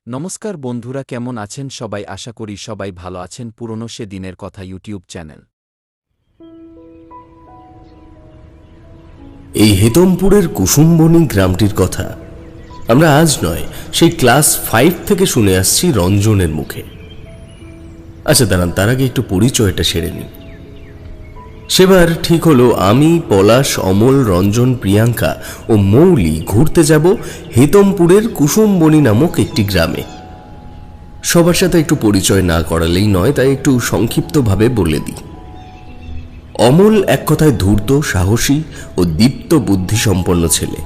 নমস্কার বন্ধুরা, কেমন আছেন সবাই? আশা করি সবাই ভালো আছেন। পুরনো সে দিনের কথা ইউটিউব চ্যানেল। এই হেতমপুরের কুসুমবনী গ্রামটির কথা আমরা আজ নয়, সেই ক্লাস 5 থেকে শুনে আসছি রঞ্জনের মুখে। আচ্ছা দাঁড়ান, তার আগে একটু পরিচয়টা সেরে নিই। সেবার ঠিক হলো আমি, পলাশ, অমল, রঞ্জন, প্রিয়াঙ্কা ও মৌলি ঘুরতে যাব হেতমপুরের কুসুমবনী নামক একটি গ্রামে। সবার সাথে একটু পরিচয় না করালেই নয়, তাই একটু সংক্ষিপ্তভাবে বলে দিই। অমল এক কথায় ধূর্ত, সাহসী ও দীপ্ত বুদ্ধিসম্পন্ন ছেলে।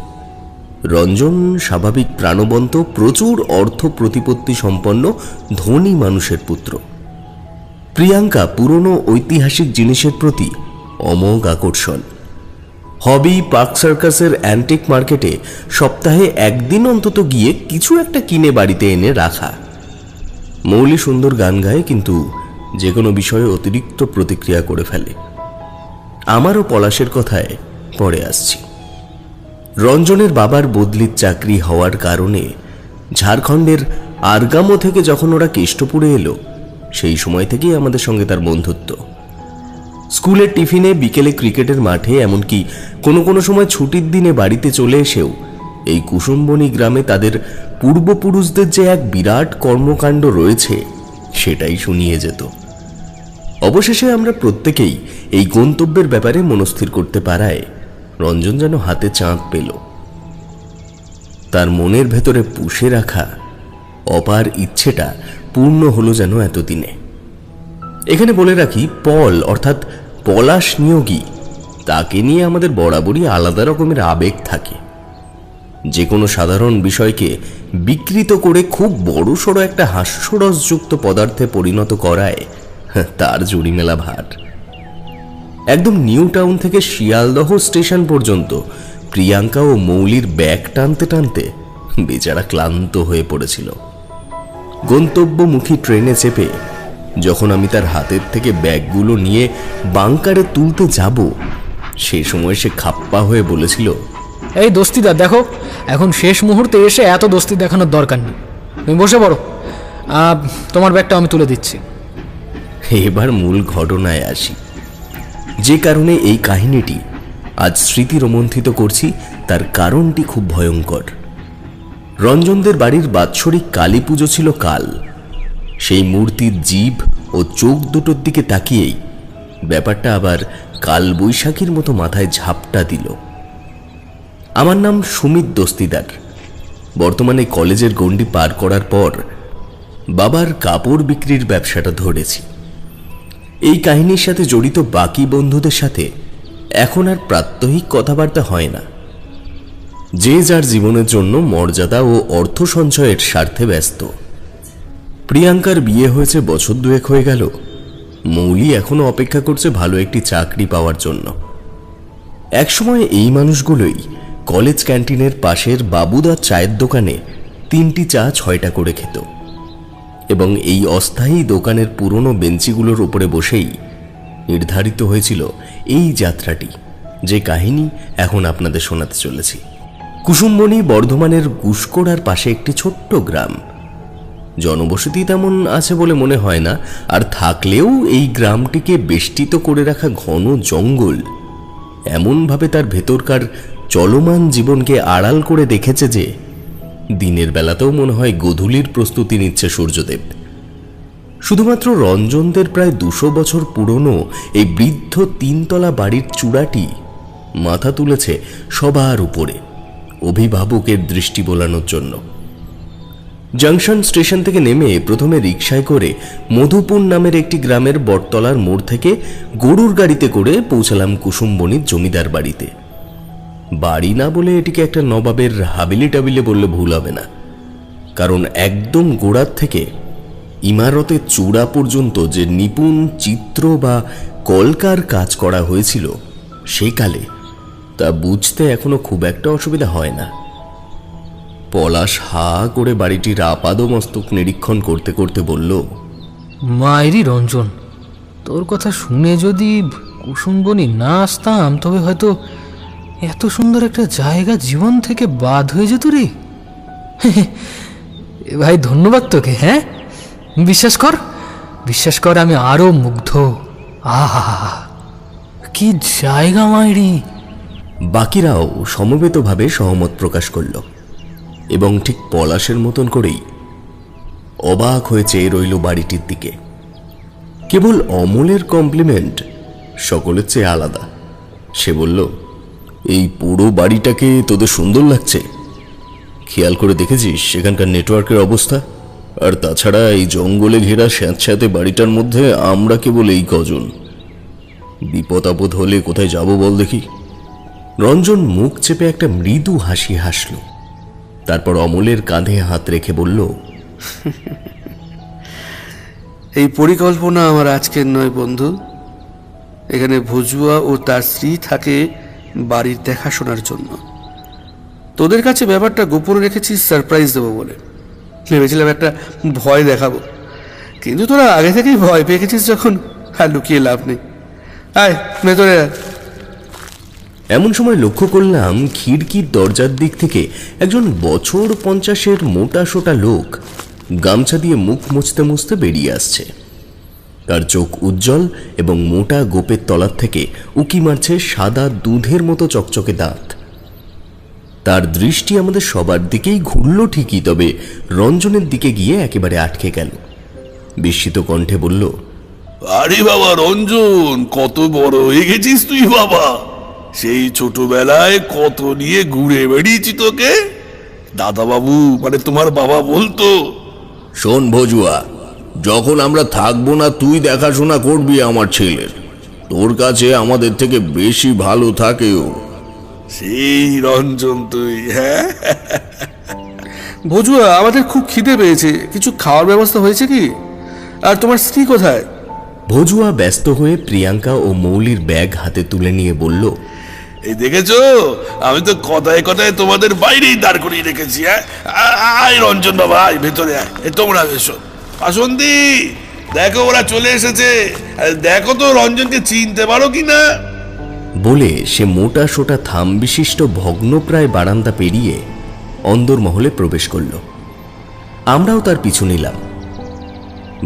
রঞ্জন স্বাভাবিক, প্রাণবন্ত, প্রচুর অর্থ প্রতিপত্তি সম্পন্ন ধনী মানুষের পুত্র। প্রিয়াঙ্কা পুরনো ঐতিহাসিক জিনিসের প্রতি অমোঘ আকর্ষণ। হবি পার্ক সার্কাসের অ্যান্টিক মার্কেটে সপ্তাহে একদিন অন্তত গিয়ে কিছু একটা কিনে বাড়িতে এনে রাখা। মৌলি সুন্দর গান গায়, কিন্তু যে কোনো বিষয়ে অতিরিক্ত প্রতিক্রিয়া করে ফেলে। আমারও পলাশের কথায় পরে আসছি। রঞ্জনের বাবার বদলির চাকরি হওয়ার কারণে ঝাড়খণ্ডের আরগামো থেকে যখন ওরা কেষ্টপুরে এলো, সেই সময় থেকেই আমাদের সঙ্গে তার বন্ধুত্ব। স্কুলের টিফিনে, বিকেলে ক্রিকেটের মাঠে, এমনকি কোনো কোনো সময় ছুটির দিনে বাড়িতে চলে এসেও এই কুসুমবনী গ্রামে তাদের পূর্বপুরুষদের যে এক বিরাট কর্মকাণ্ড রয়েছে সেটাই শুনিয়ে যেত। অবশেষে আমরা প্রত্যেকেই এই গন্তব্যের ব্যাপারে মনস্থির করতে পারায় রঞ্জন যেন হাতে চাঁদ পেল। তার মনের ভেতরে পুষে রাখা অপার ইচ্ছেটা পূর্ণ হলো যেন এতদিনে। এখানে বলে রাখি, পল অর্থাৎ পলাশ নিয়োগী, তাকে নিয়ে আমাদের বরাবরই আলাদা রকমের আবেগ থাকে। যে কোনো সাধারণ বিষয়কে বিকৃত করে খুব বড়সড় একটা হাস্যরসযুক্ত পদার্থে পরিণত করায় তার জুড়িমেলা ভার। একদম নিউ টাউন থেকে শিয়ালদহ স্টেশন পর্যন্ত প্রিয়াঙ্কা ও মৌলির ব্যাগ টানতে টানতে বেচারা ক্লান্ত হয়ে পড়েছিল। গন্তব্যমুখী ট্রেনে চেপে যখন আমি তার হাতের থেকে ব্যাগগুলো নিয়ে বাংকারে তুলতে যাব, সে সময় সে খাপ্পা হয়ে বলেছিল, এই দোস্তিদা, দেখো এখন শেষ মুহূর্তে এসে এত দোস্তি দেখানোর দরকার নেই, তুমি বসে পড়ো, তোমার ব্যাগটা আমি তুলে দিচ্ছি। এবার মূল ঘটনায় আসি। যে কারণে এই কাহিনীটি আজ স্মৃতি রোমন্থিত করছি, তার কারণটি খুব ভয়ঙ্কর। রঞ্জনদের বাড়ির বাৎসরিক কালী পুজো ছিল কাল। সেই মূর্তির জিভ ও চোখ দুটোর দিকে তাকিয়েই ব্যাপারটা আবার কাল বৈশাখীর মতো মাথায় ঝাপটা দিল। আমার নাম সুমিত দস্তিদার। বর্তমানে কলেজের গণ্ডি পার করার পর বাবার কাপড় বিক্রির ব্যবসাটা ধরেছি। এই কাহিনীর সাথে জড়িত বাকি বন্ধুদের সাথে এখন আর প্রাত্যহিক কথাবার্তা হয় না। যে যার জীবনের জন্য মর্যাদা ও অর্থ সঞ্চয়ের স্বার্থে ব্যস্ত। প্রিয়াঙ্কার বিয়ে হয়েছে বছর 2 হয়ে গেল। মৌলি এখনো অপেক্ষা করছে ভালো একটি চাকরি পাওয়ার জন্য। একসময় এই মানুষগুলোই কলেজ ক্যান্টিনের পাশের বাবুদার চায়ের দোকানে 3টি চা 6টা করে খেত, এবং এই অস্থায়ী দোকানের পুরনো বেঞ্চিগুলোর উপরে বসেই নির্ধারিত হয়েছিল এই যাত্রাটি, যে কাহিনী এখন আপনাদের শোনাতে চলেছি। কুসুমবনী বর্ধমানের গুসকোড়ার পাশে একটি ছোট্ট গ্রাম। জনবসতি তেমন আছে বলে মনে হয় না, আর থাকলেও এই গ্রামটিকে বেষ্টিত করে রাখা ঘন জঙ্গল এমনভাবে তার ভেতরকার চলমান জীবনকে আড়াল করে দেখেছে যে দিনের বেলাতেও মনে হয় গোধূলির প্রস্তুতি নিচ্ছে সূর্যদেব। শুধুমাত্র রঞ্জনদের প্রায় 200 বছর পুরনো এই বৃদ্ধ 3তলা বাড়ির চূড়াটি মাথা তুলেছে সবার উপরে, অভিভাবকের দৃষ্টি বোলানোর জন্য। জংশন স্টেশন থেকে নেমে প্রথমে রিকশায় করে মধুপুর নামের একটি গ্রামের বটতলার মোড় থেকে গরুর গাড়িতে করে পৌঁছালাম কুসুমবনীর জমিদার বাড়িতে। বাড়ি না বলে এটিকে একটা নবাবের হাবিলি টাবিলে বললে ভুল হবে না, কারণ একদম গোড়ার থেকে ইমারতের চূড়া পর্যন্ত যে নিপুণ চিত্র বা কলকার কাজ করা হয়েছিল সেকালে, তা বুঝতে এখনো খুব একটা অসুবিধা হয় না। পলাশ হা করে বাড়িটির আপাদমস্তক নিরীক্ষণ করতে করতে বলল, মায়েরই রঞ্জন, তোর কথা শুনে যদি কুসুমবনী না আসতাম তবে হয়তো এত সুন্দর একটা জায়গা জীবন থেকে বাদ হয়ে যেত রে। এ ভাই ধন্যবাদ তোকে। হ্যাঁ, বিশ্বাস কর আমি আরো মুগ্ধ। আহা, কি জায়গা মাইরি। বাকিরাও সমবেতভাবে সহমত প্রকাশ করল এবং ঠিক পলাশের মতন করেই অবাক হয়ে চেয়ে রইল বাড়িটির দিকে। কেবল অমলের কমপ্লিমেন্ট সকলের চেয়ে আলাদা। সে বলল, এই পুরো বাড়িটাকে তোদের সুন্দর লাগছে? খেয়াল করে দেখেছিস সেখানকার নেটওয়ার্কের অবস্থা? আর তাছাড়া এই জঙ্গলে ঘেরা স্যাঁতস্যাঁতে বাড়িটার মধ্যে আমরা কেবল এই কজন। বিপদ আপদ হলে কোথায় যাব বল দেখি? রঞ্জন মুখ চেপে একটা মৃদু হাসি হাসল, তারপর অমলের কাঁধে হাত রেখে বলল, এই পরিকল্পনা আমার আজকের নয় বন্ধু। এখানে ভজুয়া ও তার স্ত্রী থাকে বাড়ির দেখাশোনার জন্য। তোদের কাছে ব্যাপারটা গোপনে রেখেছি সারপ্রাইজ দেবো বলে। ভেবেছিলাম একটা ভয় দেখাবো, কিন্তু তোরা আগে থেকেই ভয় পেয়ে গেছিস যখন, আর লুকিয়ে লাভ নেই। আয় ভেতরে আয়। এমন সময় লক্ষ্য করলাম খিড়কির দরজার দিক থেকে একজন বছর 50-এর মোটা সোটা লোক গামছা দিয়ে মুখ মুছতে মুছতে বেরিয়ে আসছে। তার চোখ উজ্জ্বল এবং মোটা গোপের তলার থেকে উকি মারছে সাদা দুধের মতো চকচকে দাঁত। তার দৃষ্টি আমাদের সবার দিকেই ঘুরল ঠিকই, তবে রঞ্জনের দিকে গিয়ে একেবারে আটকে গেল। বিস্মিত কণ্ঠে বলল, আরে বাবা রঞ্জন, কত বড় হয়ে গেছিস তুই বাবা। সেই ছোটবেলায় কত নিয়ে ঘুরে বেড়িয়েছি তোকে। দাদা বাবু মানে তোমার বাবা বলতো, শোন ভজুয়া, যখন আমরা থাকবো না তুই দেখাশোনা করবি আমার ছেলের। তোর কাছে আমাদের থেকে বেশি ভালো থাকেও। সেই রঞ্জন তুই। হ্যাঁ ভজুয়া, আমাদের খুব খিদে পেয়েছে, কিছু খাওয়ার ব্যবস্থা হয়েছে কি? আর তোমার স্ত্রী কোথায়? ভজুয়া ব্যস্ত হয়ে প্রিয়াঙ্কা ও মৌলির ব্যাগ হাতে তুলে নিয়ে বলল, এই দেখেছো, আমি তো কথায় কথায় তোমাদের বাইরেই দাঁড় করিয়ে রেখেছি। হ্যাঁ আয় রঞ্জন বাবা, আয় ভেতরে আয়। তোমরা এসো। বাসন্তী, দেখো ওরা চলে এসেছে। দেখো তো রঞ্জনকে চিনতে পারো কিনা। বলে সে মোটা সোটা থাম বিশিষ্ট ভগ্নপ্রায় বারান্দা পেরিয়ে অন্দরমহলে প্রবেশ করল। আমরাও তার পিছু নিলাম।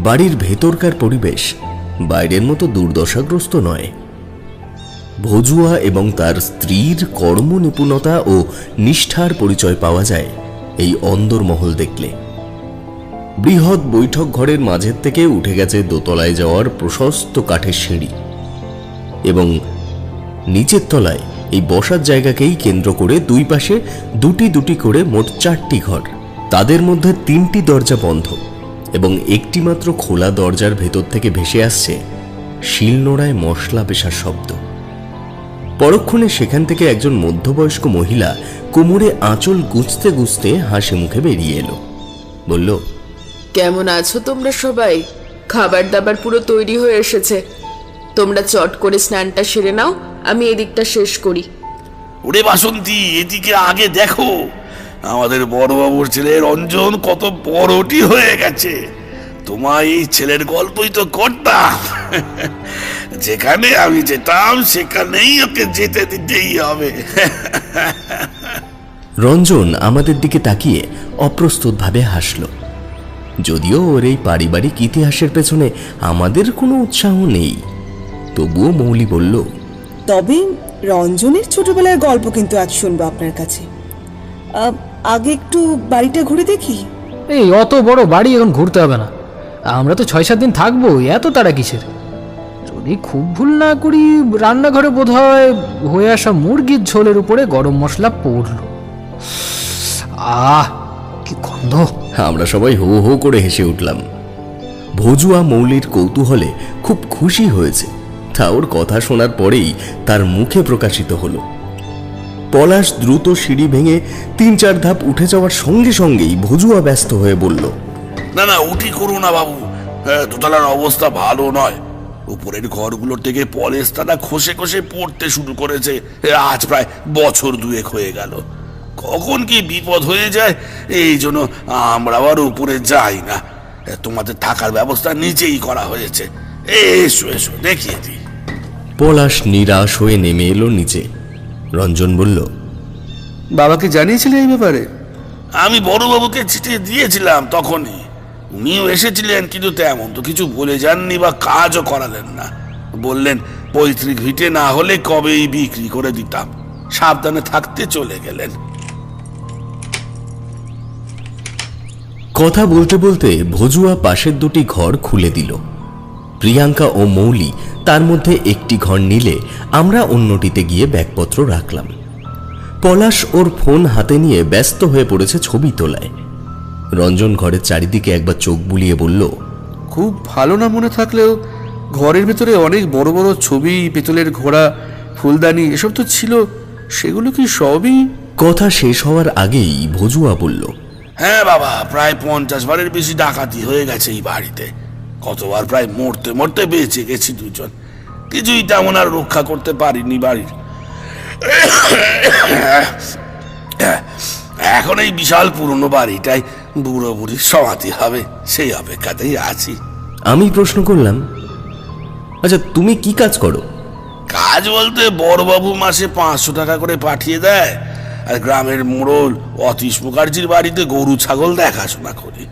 বাড়ির ভেতরকার পরিবেশ বাইরের মতো দুর্দশাগ্রস্ত নয়। ভজুয়া এবং তার স্ত্রীর কর্মনিপুণতা ও নিষ্ঠার পরিচয় পাওয়া যায় এই অন্দরমহল দেখলে। বৃহৎ বৈঠক ঘরের মাঝের থেকে উঠে গেছে দোতলায় যাওয়ার প্রশস্ত কাঠের সিঁড়ি, এবং নিচের তলায় এই বসার জায়গাকেই কেন্দ্র করে দুই পাশে দুটি দুটি করে মোট 4টি ঘর। তাদের মধ্যে 3টি দরজা বন্ধ এবং একটি মাত্র খোলা দরজার ভেতর থেকে ভেসে আসছে শিলনোড়ায় মশলা পেশার শব্দ। পরক্ষণে সেখান থেকে একজন মধ্যবয়স্ক মহিলা কোমরে আঁচল গুছতে গুছতে হাসি মুখে বেরিয়ে এলো। বলল, কেমন আছো তোমরা সবাই? খাবার দাবার পুরো তৈরি হয়ে এসেছে, তোমরা চট করে স্নানটা সেরে নাও, আমি এদিকটা শেষ করি। ওরে বাসন্তী, এদিকে আগে দেখো, আমাদের বড়বাবুর ছেলে রঞ্জন কত বড়টি হয়ে গেছে। তোমার এই ছেলের গল্পই তো করতাম। যেখানে আমি যেতাম সেখানেই ওকে যেতে দিতেই হবে। রঞ্জন আমাদের দিকে তাকিয়ে অপ্রস্তুতভাবে হাসল। যদিও ওর এই পারিবারিক ইতিহাসের পেছনে আমাদের কোনো উৎসাহ নেই, তবুও মৌলি বলল, তবে রঞ্জনের ছোটবেলার গল্প কিন্তু আজ শুনবো আপনার কাছে। আগে একটু বাড়িটা ঘুরে দেখি। এই অত বড় বাড়ি এখন ঘুরতে হবে না, আমরা তো 6-7 দিন থাকবো, এত তাড়া কিসের? যদি খুব ভুল না করি রান্নাঘরে বোধহয় হয়ে আসা মুরগির ঝোলের উপরে গরম মশলা পড়ল। কি গন্ধ! আমরা সবাই হো হো করে হেসে উঠলাম। ভজুয়া মৌলির কৌতূহলে খুব খুশি হয়েছে, তা ওর কথা শোনার পরেই তার মুখে প্রকাশিত হলো। পলাশ দ্রুত সিঁড়ি ভেঙে 3-4 ধাপ উঠে যাওয়ার সঙ্গে সঙ্গেই ভজুয়া ব্যস্ত হয়ে বলল, না না, উঠি করো না বাবু, দোতলার অবস্থা ভালো নয়। উপরের ঘরগুলোর থেকে পলেস্তারা খসে খসে পড়তে শুরু করেছে। আজ প্রায় বছর 2 হয়ে গেল। কখন কি বিপদ হয়ে যায়, এই জন্য আমরা আবার উপরে যাই না। তোমাদের থাকার ব্যবস্থা নিচেই করা হয়েছে। এসো এসো, দেখিয়ে দিই। পলাশ নিরাশ হয়ে নেমে এলো নিচে। রঞ্জন বলল, বাবাকে জানিয়েছিলে এই ব্যাপারে? আমি বড়বাবুকে চিঠি দিয়েছিলাম তখনই, উনিও এসেছিলেন, কিন্তু তেমন তো কিছু বলে যাননি বা কাজও করালেন না। বললেন পৈতৃক ভিটে না হলে কবেই বিক্রি করে দিতাম, সাবধানে থাকতে চলে গেলেন। কথা বলতে বলতে ভজুয়া পাশের দুটি ঘর খুলে দিল। প্রিয়াঙ্কা ও মৌলি তার মধ্যে একটি ঘর নিলে আমরা অন্যটিতে গিয়ে ব্যাগপত্র রাখলাম। পলাশ ওর ফোন হাতে নিয়ে ব্যস্ত হয়ে পড়েছে ছবি তোলায়। রঞ্জন ঘরের চারিদিকে একবার চোখ বুলিয়ে বলল, খুব ভালো না মনে থাকলেও ঘরের ভেতরে অনেক বড় বড় ছবি, পেতলের ঘোড়া, ফুলদানি এসব তো ছিল, সেগুলো কি সবই? কথা শেষ হওয়ার আগেই ভজুয়া বলল, হ্যাঁ বাবা, প্রায় 50 বারের বেশি ডাকাতি হয়ে গেছে এই বাড়িতে। কতবার প্রায় মরতে মরতে বেঁচে গেছি দুজন, কিছুই তেমন আর রক্ষা করতে পারিনি বাড়ির। এখন এই বিশাল পুরনো বাড়িটাই বুড়ো বুড়ির সমাধি হবে, সেই অপেক্ষাতেই আছি। আমি প্রশ্ন করলাম, আচ্ছা তুমি কি কাজ করো? কাজ বলতে বড়বাবু মাসে 500 টাকা করে পাঠিয়ে দেয়, আর গ্রামের মোড়ল অতীশ মুখার্জির বাড়িতে গরু ছাগল দেখাশোনা করি।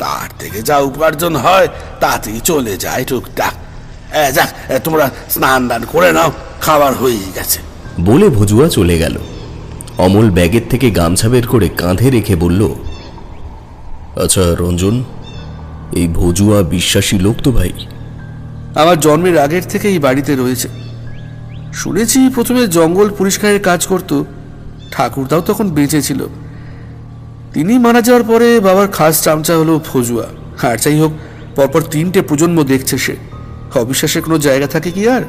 তার থেকে যা উপার্জন হয় তাতেই চলে যায় টুকটাক। যাক, তোমরা স্নান দান করে নাও, খাবার হয়েই গেছে। বলে ভজুয়া চলে গেল। অমল ব্যাগের থেকে গামছা বের করে কাঁধে রেখে বলল, আচ্ছা রঞ্জন, এই ভজুয়া বিশ্বাসী লোক তো ভাই? আমার জন্মের আগের থেকে এই বাড়িতে রয়েছে। শুনেছি প্রথমে জঙ্গল পরিষ্কারের কাজ করত, ঠাকুরদাও তখন বেঁচে ছিল। তিনি মারা যাওয়ার পরে বাবার খাস চামচা হলো ভজুয়া। আর যাই হোক, পরপর 3টে প্রজন্ম দেখছে সে। অবিশ্বাসের কোনো জায়গা থাকে কি আর?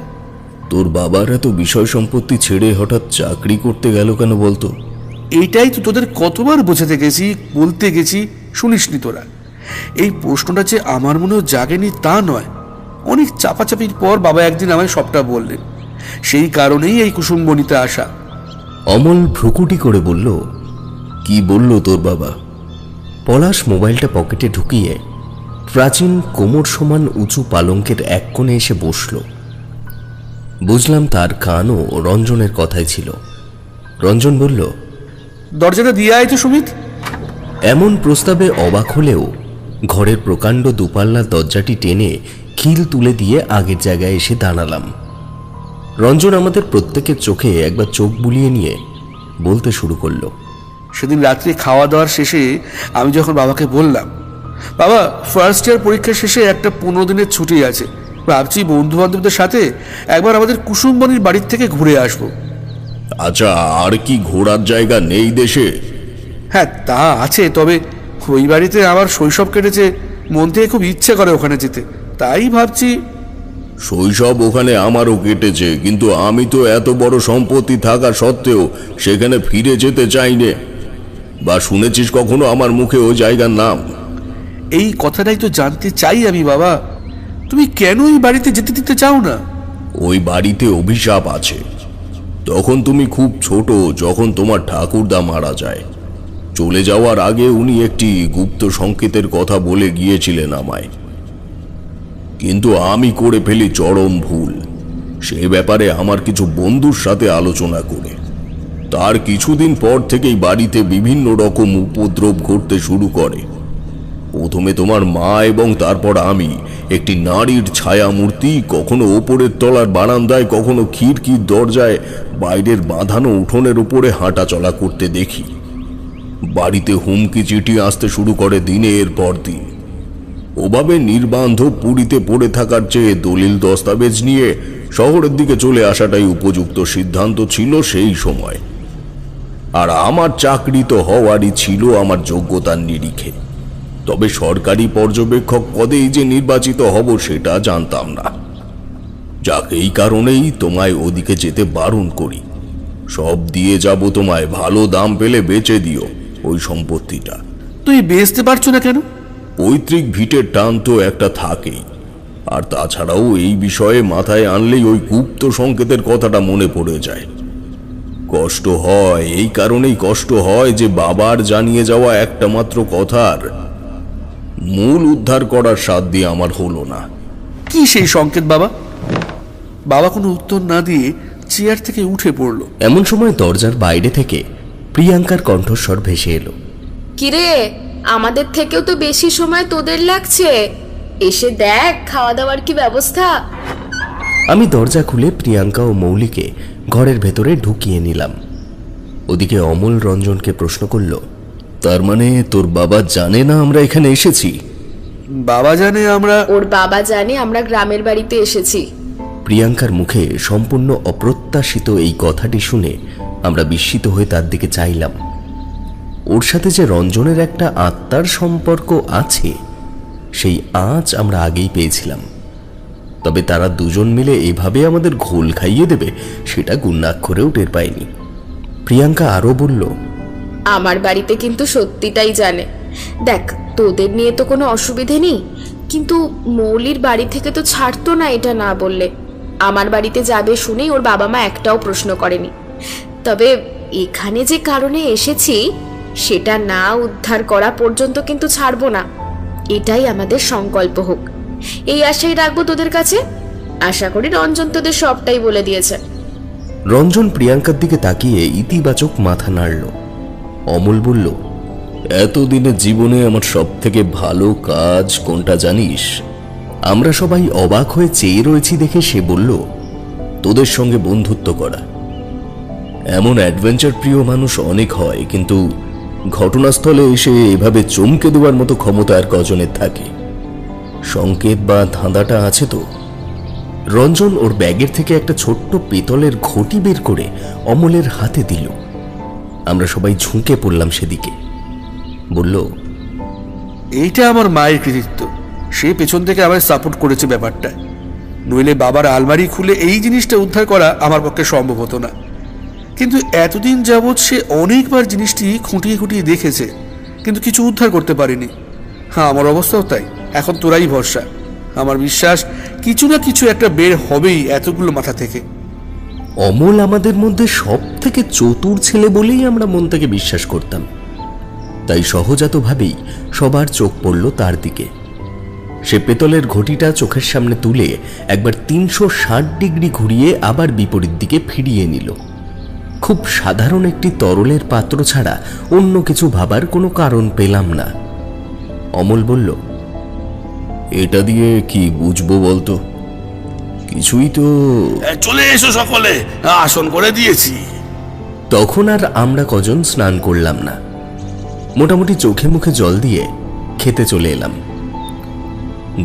তোর বাবার এত বিষয় সম্পত্তি ছেড়ে হঠাৎ চাকরি করতে গেল কেন বলতো? এইটাই তো তোদের কতবার বোঝাতে গেছি, বলতে গেছি, শুনিসনি তোরা। এই প্রশ্নটা যে আমার মনেও জাগেনি তা নয়, অনেক চাপাচাপির পর বাবা একদিন আমায় সবটা বললেন। সেই কারণেই এই কুসুমবনিতে আসা। অমল ভ্রুকুটি করে বলল, কি বলল তোর বাবা? পলাশ মোবাইলটা পকেটে ঢুকিয়ে প্রাচীন কোমর সমান উঁচু পালঙ্কের এক কোণে এসে বসল। বুঝলাম তার কানও রঞ্জনের কথাই ছিল। রঞ্জন বলল, দরজাটা দিয়ে আয় তো সুমিত। এমন প্রস্তাবে অবাক হলেও ঘরের প্রকাণ্ড দুপাল্লার দরজাটি টেনে খিল তুলে দিয়ে আগের জায়গায় এসে দাঁড়ালাম। রঞ্জন আমাদের প্রত্যেকের চোখে একবার চোখ বুলিয়ে নিয়ে বলতে শুরু করলো, সেদিন রাত্রে খাওয়া দাওয়ার শেষে আমি যখন বাবাকে বললাম, বাবা ফার্স্ট ইয়ার পরীক্ষা শেষে একটা 15 দিনের ছুটি আছে, ভাবছি বন্ধু বান্ধবদের সাথে একবার আমাদের কুসুমবনির বাড়ির থেকে ঘুরে আসবো। আচ্ছা, আর কি ঘোরার জায়গা নেই দেশে? হ্যাঁ তা আছে, তবে ওই বাড়িতে আমার শৈশব কেটেছে, মন থেকে খুব ইচ্ছে করে ওখানে যেতে, তাই ভাবছি। শৈশব ওখানে আমারও কেটেছে, কিন্তু আমি তো এত বড় সম্পত্তি থাকা সত্ত্বেও সেখানে ফিরে যেতে চাইনে। বা শুনেছিস কখনো আমার মুখে ওই জায়গার নাম? এই কথাটাই তো জানতে চাই আমি বাবা, তুমি কেন এই বাড়িতে যেতে দিতে চাও না? ওই বাড়িতে অভিশাপ আছে। তখন তুমি খুব ছোট, যখন তোমার ঠাকুরদা মারা যায়। চলে যাওয়ার আগে উনি একটি গুপ্ত সংকেতের কথা বলে গিয়েছিলেন আমায়, কিন্তু আমি করে ফেলি চরম ভুল। সে ব্যাপারে আমার কিছু বন্ধুর সাথে আলোচনা করে তার কিছুদিন পর থেকেই বাড়িতে বিভিন্ন রকম উপদ্রব ঘটতে শুরু করে। প্রথমে তোমার মা এবং তারপর আমি একটি নারীর ছায়া মূর্তি কখনো ওপরের তলার বারান্দায়, কখনো খিড়কির দরজায় বাইরের বাঁধানো উঠোনের উপরে হাঁটা চলা করতে দেখি। বাড়িতে হুমকি চিঠি আসতে শুরু করে দিনের পর দিন। ওভাবে নির্বান্ধ পুরীতে পড়ে থাকার চেয়ে দলিল দস্তাবেজ নিয়ে শহরের দিকে চলে আসাটাই উপযুক্ত সিদ্ধান্ত ছিল সেই সময়। আর আমার চাকরি তো হওয়ারই ছিল আমার যোগ্যতার নিরিখে, তবে সরকারি পর্যবেক্ষক পদেই যে নির্বাচিত হব সেটা জানতাম না। যাক, এই কারণেই তোমায় ওদিকে যেতে বারণ করি। সব দিয়ে যাব তোমায়, ভালো দাম পেলে বেচে দিও ওই সম্পত্তিটা। তুই বেচতে পারছো না কেন? পৈতৃক ভিটের টান তো একটা থাকেই, আর তাছাড়াও এই বিষয়ে মাথায় আনলেই ওই গুপ্ত সংকেতের কথাটা মনে পড়ে যায়। কষ্ট হয়, এই কারণেই কষ্ট হয় যে বাবার জানিয়ে যাওয়া একটা মাত্র কথার মূল উদ্ধার করার সাধ্য দিয়ে আমার হলো না। কি সেই সংকেত বাবা? বাবা কোনো উত্তর না দিয়ে চেয়ার থেকে উঠে পড়ল। এমন সময় দরজার বাইরে থেকে প্রিয়াঙ্কার কণ্ঠস্বর ভেসে এলো, কিরে, আমাদের থেকেও তো বেশি সময় তোদের লাগছে, এসে দেখ খাওয়া দাওয়ার কি ব্যবস্থা। আমি দরজা খুলে প্রিয়াঙ্কা ও মৌলিকে ঘরের ভেতরে ঢুকিয়ে নিলাম। ওদিকে অমল রঞ্জনকে প্রশ্ন করল, তার মানে তোর বাবা জানে না আমরা এখানে এসেছি? বাবা জানে আমরা ওর বাবা জানে আমরা গ্রামের বাড়িতে এসেছি। প্রিয়াঙ্কার মুখে সম্পূর্ণ অপ্রত্যাশিত এই কথাটি শুনে আমরা বিস্মিত হয়ে তার দিকে চাইলাম। ওর সাথে যে রঞ্জনের একটা আত্মার সম্পর্ক আছে সেই আঁচ আমরা আগেই পেয়েছিলাম, তবে তারা দুজন মিলে এভাবে আমাদের ঘোল খাইয়ে দেবে সেটা গুণাক্ষরেও টের পায়নি। প্রিয়াঙ্কা আরও বলল, আমার বাড়িতে কিন্তু সত্যিটাই জানে। দেখ, তোদের নিয়ে তো কোনো অসুবিধে নেই, কিন্তু মৌলির বাড়ি থেকে তো ছাড়তো না এটা না বললে। আমার বাড়িতে যাবে শুনেই ওর বাবা মা একটাও প্রশ্ন করেনি। তবে এখানে যে কারণে এসেছি সেটা না উদ্ধার করা পর্যন্ত কিন্তু ছাড়বো না, এটাই আমাদের সংকল্প হোক, এই আশাই রাখবো তোদের কাছে। আশা করি রঞ্জন তোদের সবটাই বলে দিয়েছে। রঞ্জন প্রিয়াঙ্কার দিকে তাকিয়ে ইতিবাচক মাথা নাড়ল। অমল বলল, এতদিনের জীবনে আমার সব থেকে ভালো কাজ কোনটা জানিস? আমরা সবাই অবাক হয়ে চেয়ে রয়েছি দেখে সে বলল, তোদের সঙ্গে বন্ধুত্ব করা। এমন অ্যাডভেঞ্চার প্রিয় মানুষ অনেক হয়, কিন্তু ঘটনাস্থলে এসে এভাবে চমকে দেওয়ার মতো ক্ষমতা আর কজনের থাকে? সংকেত বা ধাঁধাটা আছে তো? রঞ্জন ওর ব্যাগের থেকে একটা ছোট্ট পেতলের ঘটি বের করে অমলের হাতে দিল। আমরা সবাই ঝুঁকে পড়লাম সেদিকে। বলল, এইটা আমার মায়ের কৃতিত্ব, সে পেছন থেকে আমায় সাপোর্ট করেছে ব্যাপারটা, নইলে বাবার আলমারি খুলে এই জিনিসটা উদ্ধার করা আমার পক্ষে সম্ভব হতো না। কিন্তু এতদিন যাবৎ সে অনেকবার জিনিসটি খুঁটিয়ে খুঁটিয়ে দেখেছে, কিন্তু কিছু উদ্ধার করতে পারেনি। হ্যাঁ, আমার অবস্থাও তাই। এখন তোরাই ভরসা। আমার বিশ্বাস কিছু না কিছু একটা বের হবেই এতগুলো মাথা থেকে। অমল আমাদের মধ্যে সব থেকে চতুর ছেলে বলেই আমরা মন থেকে বিশ্বাস করতাম, তাই সহজাতভাবেই সবার চোখ পড়ল তার দিকে। সে পেতলের ঘটিটা চোখের সামনে তুলে একবার 360 ডিগ্রি ঘুরিয়ে আবার বিপরীত দিকে ফিরিয়ে নিল। খুব সাধারণ একটি তরলের পাত্র ছাড়া অন্য কিছু ভাবার কোনো কারণ পেলাম না। অমল বলল, এটা দিয়ে কি বুঝবো বলতো? কিছুই তো। চলে এসো সকলে, আসন করে দিয়েছি। তখন আর আমরা কজন স্নান করলাম না, মোটামুটি চোখে মুখে জল দিয়ে খেতে চলে এলাম।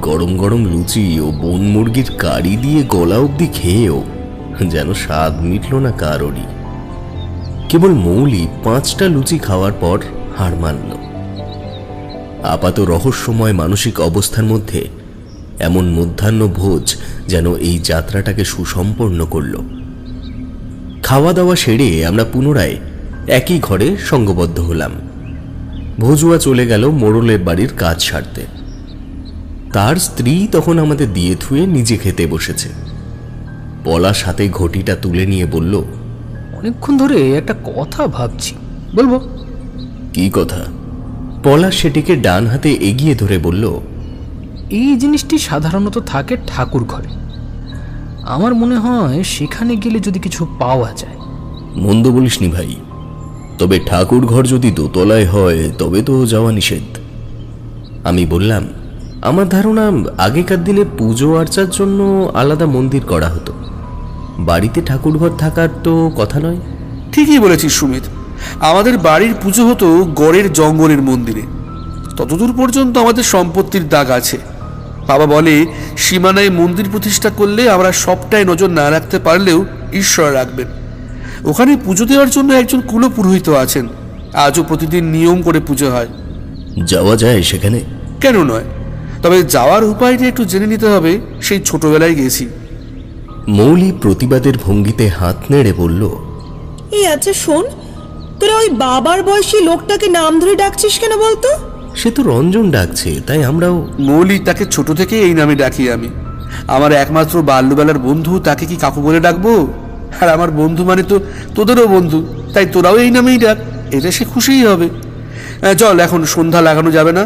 গরম গরম লুচি ও বন মুরগির কারি দিয়ে গলা অব্দি খেয়েও যেন স্বাদ মিটল না কারোরই। কেবল মৌলি 5টা লুচি খাওয়ার পর হার মানল। আপাত রহস্যময় মানসিক অবস্থার মধ্যে এমন মধ্যাহ্ন ভোজ যেন এই যাত্রাটাকে সুসম্পন্ন করল। খাওয়া দাওয়া সেরে আমরা পুনরায় একই ঘরে সঙ্গবদ্ধ হলাম। ভজুয়া চলে গেল মোড়লের বাড়ির কাজ সারতে। তার স্ত্রী তখন আমাদের দিয়ে থুয়ে নিজে খেতে বসেছে। পলাশ হাতে ঘটিটা তুলে নিয়ে বলল, অনেকক্ষণ ধরে একটা কথা ভাবছি, বলবো? কি কথা? পলাশ সেটিকে ডান হাতে এগিয়ে ধরে বলল, এই জিনিসটি সাধারণত থাকে ঠাকুর ঘরে। আমার মনে হয় সেখানে গেলে যদি কিছু পাওয়া যায়। মন্দ বলিসনি ভাই, তবে ঠাকুর ঘর যদি দোতলায় হয় তবে তো যাওয়া নিষেধ। আমি বললাম, আমার ধারণা আগেকার দিনে পুজো আর্চার জন্য আলাদা মন্দির করা হতো, বাড়িতে ঠাকুর ঘর থাকার তো কথা নয়। ঠিকই বলেছিস সুমিত, আমাদের বাড়ির পুজো হতো গড়ের জঙ্গলের মন্দিরে। ততদূর পর্যন্ত আমাদের সম্পত্তির দাগ আছে। বাবা বলে, সীমানায় মন্দির প্রতিষ্ঠা করলে আমরা সবটাই নজর না রাখতে পারলেও ঈশ্বর রাখবেন। ওখানে পুজো দেওয়ার জন্য একজন কুলপুরোহিত আছেন, আজও প্রতিদিন নিয়ম করে পুজো হয়। যাওয়া যায় সেখানে? কেন নয়, তবে যাওয়ার উপায়টা একটু জেনে নিতে হবে। সেই ছোটবেলায় গেছি। মৌলি প্রতিবাদের ভঙ্গিতে হাত নেড়ে বলল, এই আচ্ছা শোন, তোরা ওই বাবার বয়সী লোকটাকে নাম ধরে ডাকছিস কেন বলতো? সে তো রঞ্জন ডাকছে, তাই আমরাও। মৌলি, তাকে ছোট থেকে এই নামে ডাকি আমি। আমার একমাত্র বাল্যবেলার বন্ধু, তাকে কি কাকু বলে ডাকবো? আর আমার বন্ধু মানে তো তোদেরও বন্ধু, তাই তোরাও এই নামেই ডাক, এটা সে খুশিই হবে। চল, এখন সন্ধ্যা লাগানো যাবে না?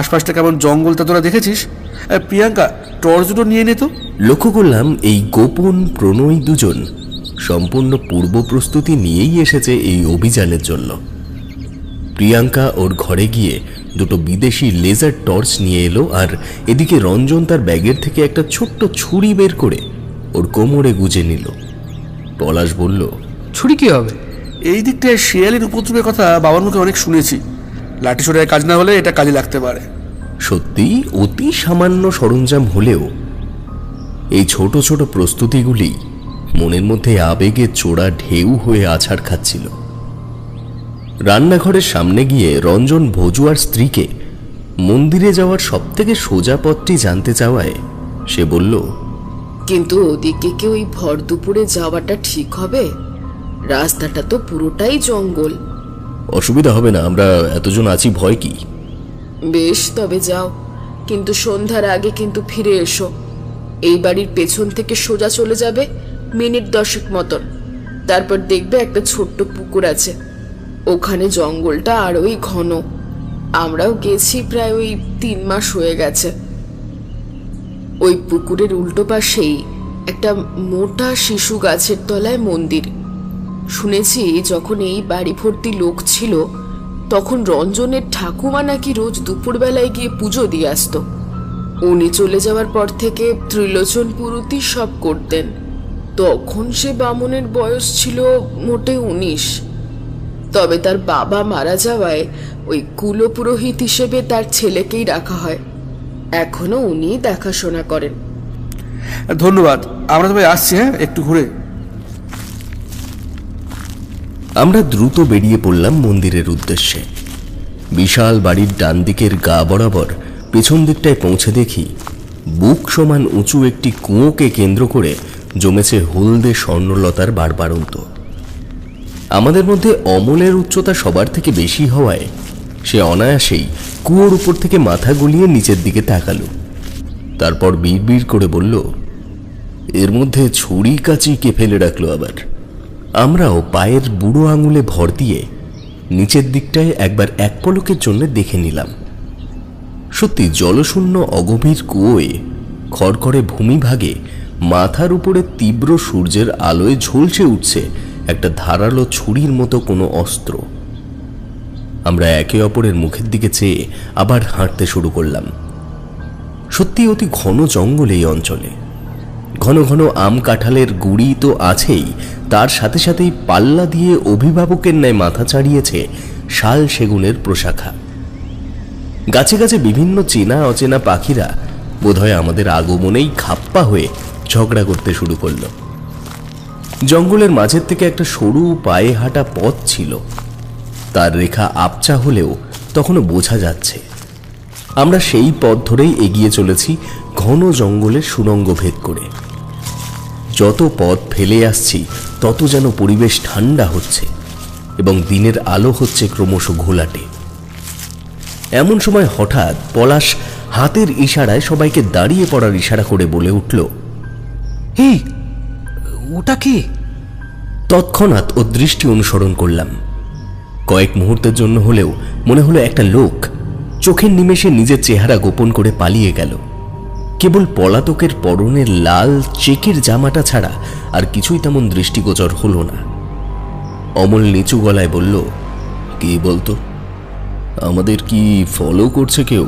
আশপাশটা কেমন জঙ্গলটা তোরা দেখেছিস? প্রিয়াঙ্কা, টর্চ দুটো নিয়ে নে তো। লক্ষ্য করলাম এই গোপন প্রণয়ী দুজন সম্পূর্ণ পূর্ব প্রস্তুতি নিয়েই এসেছে এই অভিযানের জন্য। প্রিয়াঙ্কা ওর ঘরে গিয়ে দুটো বিদেশি লেজার টর্চ নিয়ে এলো, আর এদিকে রঞ্জন তার ব্যাগের থেকে একটা ছোট্ট ছুরি বের করে ওর কোমরে গুজে নিল। পলাশ বলল, ছুরি কি হবে? এই দিকটায় শিয়ালের উপদ্রবের কথা বাবার মুখে অনেক শুনেছি। লাঠি সোটায় কাজ না হলে এটা কাজে লাগতে পারে। সত্যি অতি সামান্য সরঞ্জাম হলেও এই ছোট ছোট প্রস্তুতিগুলি মনের মধ্যে আবেগের চোরা ঢেউ হয়ে আছাড় খাচ্ছিল। রান্নাঘরের সামনে গিয়ে রঞ্জন ভোজু আর স্ত্রীকে মন্দিরে যাওয়ার সবথেকে সোজা পথটি জানতে চাওয়ায় সে বলল, কিন্তু ওদিকে কি ওই ভর দুপুরে যাওয়াটা ঠিক হবে? রাস্তাটা তো পুরোটাই জঙ্গল। অসুবিধা হবে না, আমরা এতজন আছি, ভয় কি? বেশ, তবে যাও, কিন্তু সন্ধ্যার আগে কিন্তু ফিরে এসো। এই বাড়ির পেছন থেকে সোজা চলে যাবে মিনিট 10 মতন, তারপর দেখবে একটা ছোট্ট পুকুর আছে। ওখানে জঙ্গলটা আরোই ঘন। আমরাও গেছি প্রায় ওই 3 মাস হয়ে গেছে। ওই পুকুরের উল্টো পাশেই একটা মোটা শিশু গাছের তলায় মন্দির। শুনেছি যখন এই বাড়ি ভর্তি লোক ছিল তখন রঞ্জনের ঠাকুমা নাকি রোজ দুপুরবেলায় গিয়ে পুজো দিয়ে আসতো। উনি চলে যাওয়ার পর থেকে ত্রিলোচন পুরুতি সব করতেন। তখন সে বামুনের বয়স ছিল মোটে 19। তবে তার বাবা মারা যাওয়ায় ওই কুলপুরোহিত হিসেবে তার ছেলেকেই রাখা হয়। এখনো উনি দেখাশোনা করেন। ধন্যবাদ, আমরা তবে আসছি। হ্যাঁ, একটু ঘুরে। আমরা দ্রুত বেরিয়ে পড়লাম মন্দিরের উদ্দেশ্যে। বিশাল বাড়ির ডান দিকের গা বরাবর পেছন দিকটায় পৌঁছে দেখি বুক সমান উঁচু একটি কুয়োকে কেন্দ্র করে জমেছে হলদে স্বর্ণলতার বাড়বাড়ন্ত। আমাদের মধ্যে অমলের উচ্চতা সবার থেকে বেশি হওয়ায় সে অনায়াসেই কুয়োর উপর থেকে মাথা গুলিয়ে নিচের দিকে তাকালো। তারপর বিড়বিড় করে বলল, এর মধ্যে ছুরি কাঁচি কে ফেলে রাখলো আবার? আমরাও পায়ের বুড়ো আঙুলে ভর দিয়ে নিচের দিকটায় একবার এক পলকের জন্য দেখে নিলাম। সত্যি জলশূন্য অগভীর কুয়োয় খড়খড়ে ভূমিভাগে মাথার উপরে তীব্র সূর্যের আলোয় ঝলসে উঠছে একটা ধারালো ছুরির মতো কোনো অস্ত্র। আমরা একে অপরের মুখের দিকে চেয়ে আবার হাঁটতে শুরু করলাম। সত্যি অতি ঘন জঙ্গল এই অঞ্চলে। ঘন ঘন আম কাঁঠালের গুড়ি তো আছেই, তার সাথে সাথেই পাল্লা দিয়ে অভিভাবকের ন্যায় মাথা চাড়িয়েছে শাল সেগুনের প্রশাখা। গাছে গাছে বিভিন্ন চেনা অচেনা পাখিরা বোধহয় আমাদের আগমনেই খাপ্পা হয়ে ঝগড়া করতে শুরু করল। জঙ্গলের মাঝের থেকে একটা সরু পায়ে হাঁটা পথ ছিল, তার রেখা আবছা হলেও তখনও বোঝা যাচ্ছে। আমরা সেই পথ ধরেই এগিয়ে চলেছি ঘন জঙ্গলের সুড়ঙ্গ ভেদ করে। যত পথ ফেলে আসছি তত যেন পরিবেশ ঠান্ডা হচ্ছে এবং দিনের আলো হচ্ছে ক্রমশ ঘোলাটে। এমন সময় হঠাৎ পলাশ হাতের ইশারায় সবাইকে দাঁড়িয়ে পড়ার ইশারা করে বলে উঠল, এই ওটা কি? তৎক্ষণাৎ ও দৃষ্টি অনুসরণ করলাম। কয়েক মুহূর্তের জন্য হলেও মনে হলো একটা লোক চোখের নিমেষে নিজের চেহারা গোপন করে পালিয়ে গেল। কেবল পলাতকের পরনের লাল চেকের জামাটা ছাড়া আর কিছুই তেমন দৃষ্টিগোচর হলো না। অমল নিচু গলায় বলল, কে বলতো? আমাদের কি ফলো করছে কেউ?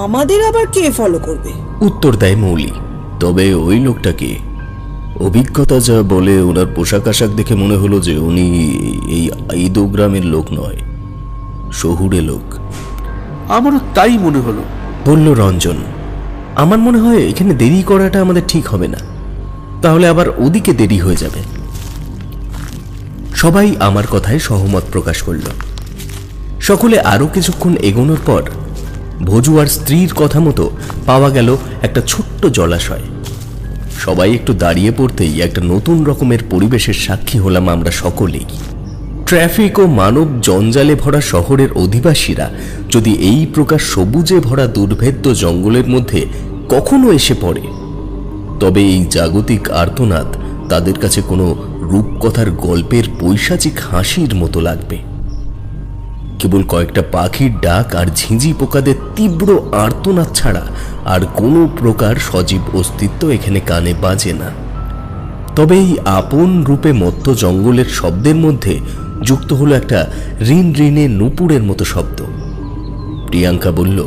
আমাদের আবার কে ফলো করবে? উত্তর দেয় মৌলি। তবে ওই লোকটাকে অভিজ্ঞতা যা বলে ওনার পোশাক আশাক দেখে মনে হলো যে উনি এই আইদো গ্রামের লোক নয়, শহুরে লোক। আমারও তাই মনে হলো, বলল রঞ্জন। আমার মনে হয় এখানে দেরি করাটা আমাদের ঠিক হবে না, তাহলে আবার ওদিকে দেরি হয়ে যাবে। সবাই আমার কথায় সহমত প্রকাশ করল। সকলে আরো কিছুক্ষণ এগোনোর পর ভোজু আর স্ত্রীর কথা মতো পাওয়া গেল একটা ছোট্ট জলাশয়। সবাই একটু দাঁড়িয়ে পড়তেই একটা নতুন রকমের পরিবেশের সাক্ষী হলাম আমরা সকলেই। ট্রাফিক ও মানব জঞ্জালে ভরা শহরের অধিবাসীরা যদি এই প্রকার সবুজে ভরা দুর্ভেদ্য জঙ্গলের মধ্যে কখনো এসে পড়ে, তবে এই জাগতিক আর্তনাদ তাদের কাছে কোনো রূপকথার গল্পের পৈশাচিক হাসির মতো লাগবে। কেবল কয়েকটা পাখির ডাক আর ঝিঁঝি পোকাদের তীব্র আর্তনাদ ছাড়া আর কোনো প্রকার সজীব অস্তিত্ব এখানে কানে বাজে না। তবে এই আপন রূপে মত্ত জঙ্গলের শব্দের মধ্যে যুক্ত হলো একটা রিন রিনে নুপুরের মতো শব্দ। প্রিয়াঙ্কা বলল,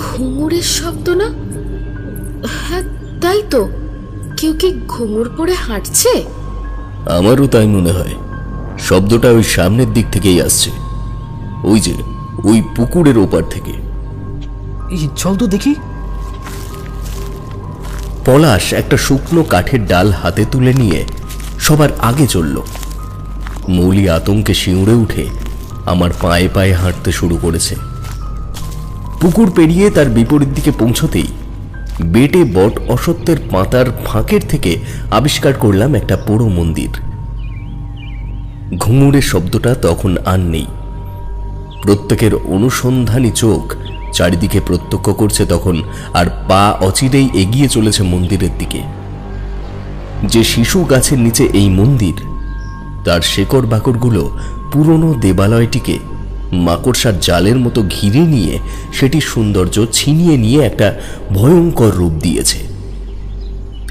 ঘুঙুরের শব্দ না? হ্যাঁ তাই তো, কেউ কি ঘুঙুর পরে হাঁটছে? আমারও তাই মনে হয়। শব্দটা ওই সামনের দিক থেকেই আসছে, ওই যে ওই পুকুরের ওপার থেকে। এই চল তো দেখি। পলাশ একটা শুকনো কাঠের ডাল হাতে তুলে নিয়ে সবার আগে চলল। মৌলি আতঙ্কে শিউরে উঠে আমার পায়ে পায়ে হাঁটতে শুরু করেছে। পুকুর পেরিয়ে তার বিপরীত দিকে পৌঁছতেই বেটে বট অসত্যের পাতার ফাঁকের থেকে আবিষ্কার করলাম একটা পোড়ো মন্দির। ঘুঙুরের শব্দটা তখন আর নেই। প্রত্যেকের অনুসন্ধানী চোখ চারিদিকে প্রত্যক্ষ করছে তখন, আর পা অচিরেই এগিয়ে চলেছে মন্দিরের দিকে। যে শিশু গাছের নিচে এই মন্দির, তার শেকড় বাকড়গুলো পুরনো দেবালয়টিকে মাকড়সার জালের মতো ঘিরে নিয়ে সেটির সৌন্দর্য ছিনিয়ে নিয়ে একটা ভয়ঙ্কর রূপ দিয়েছে।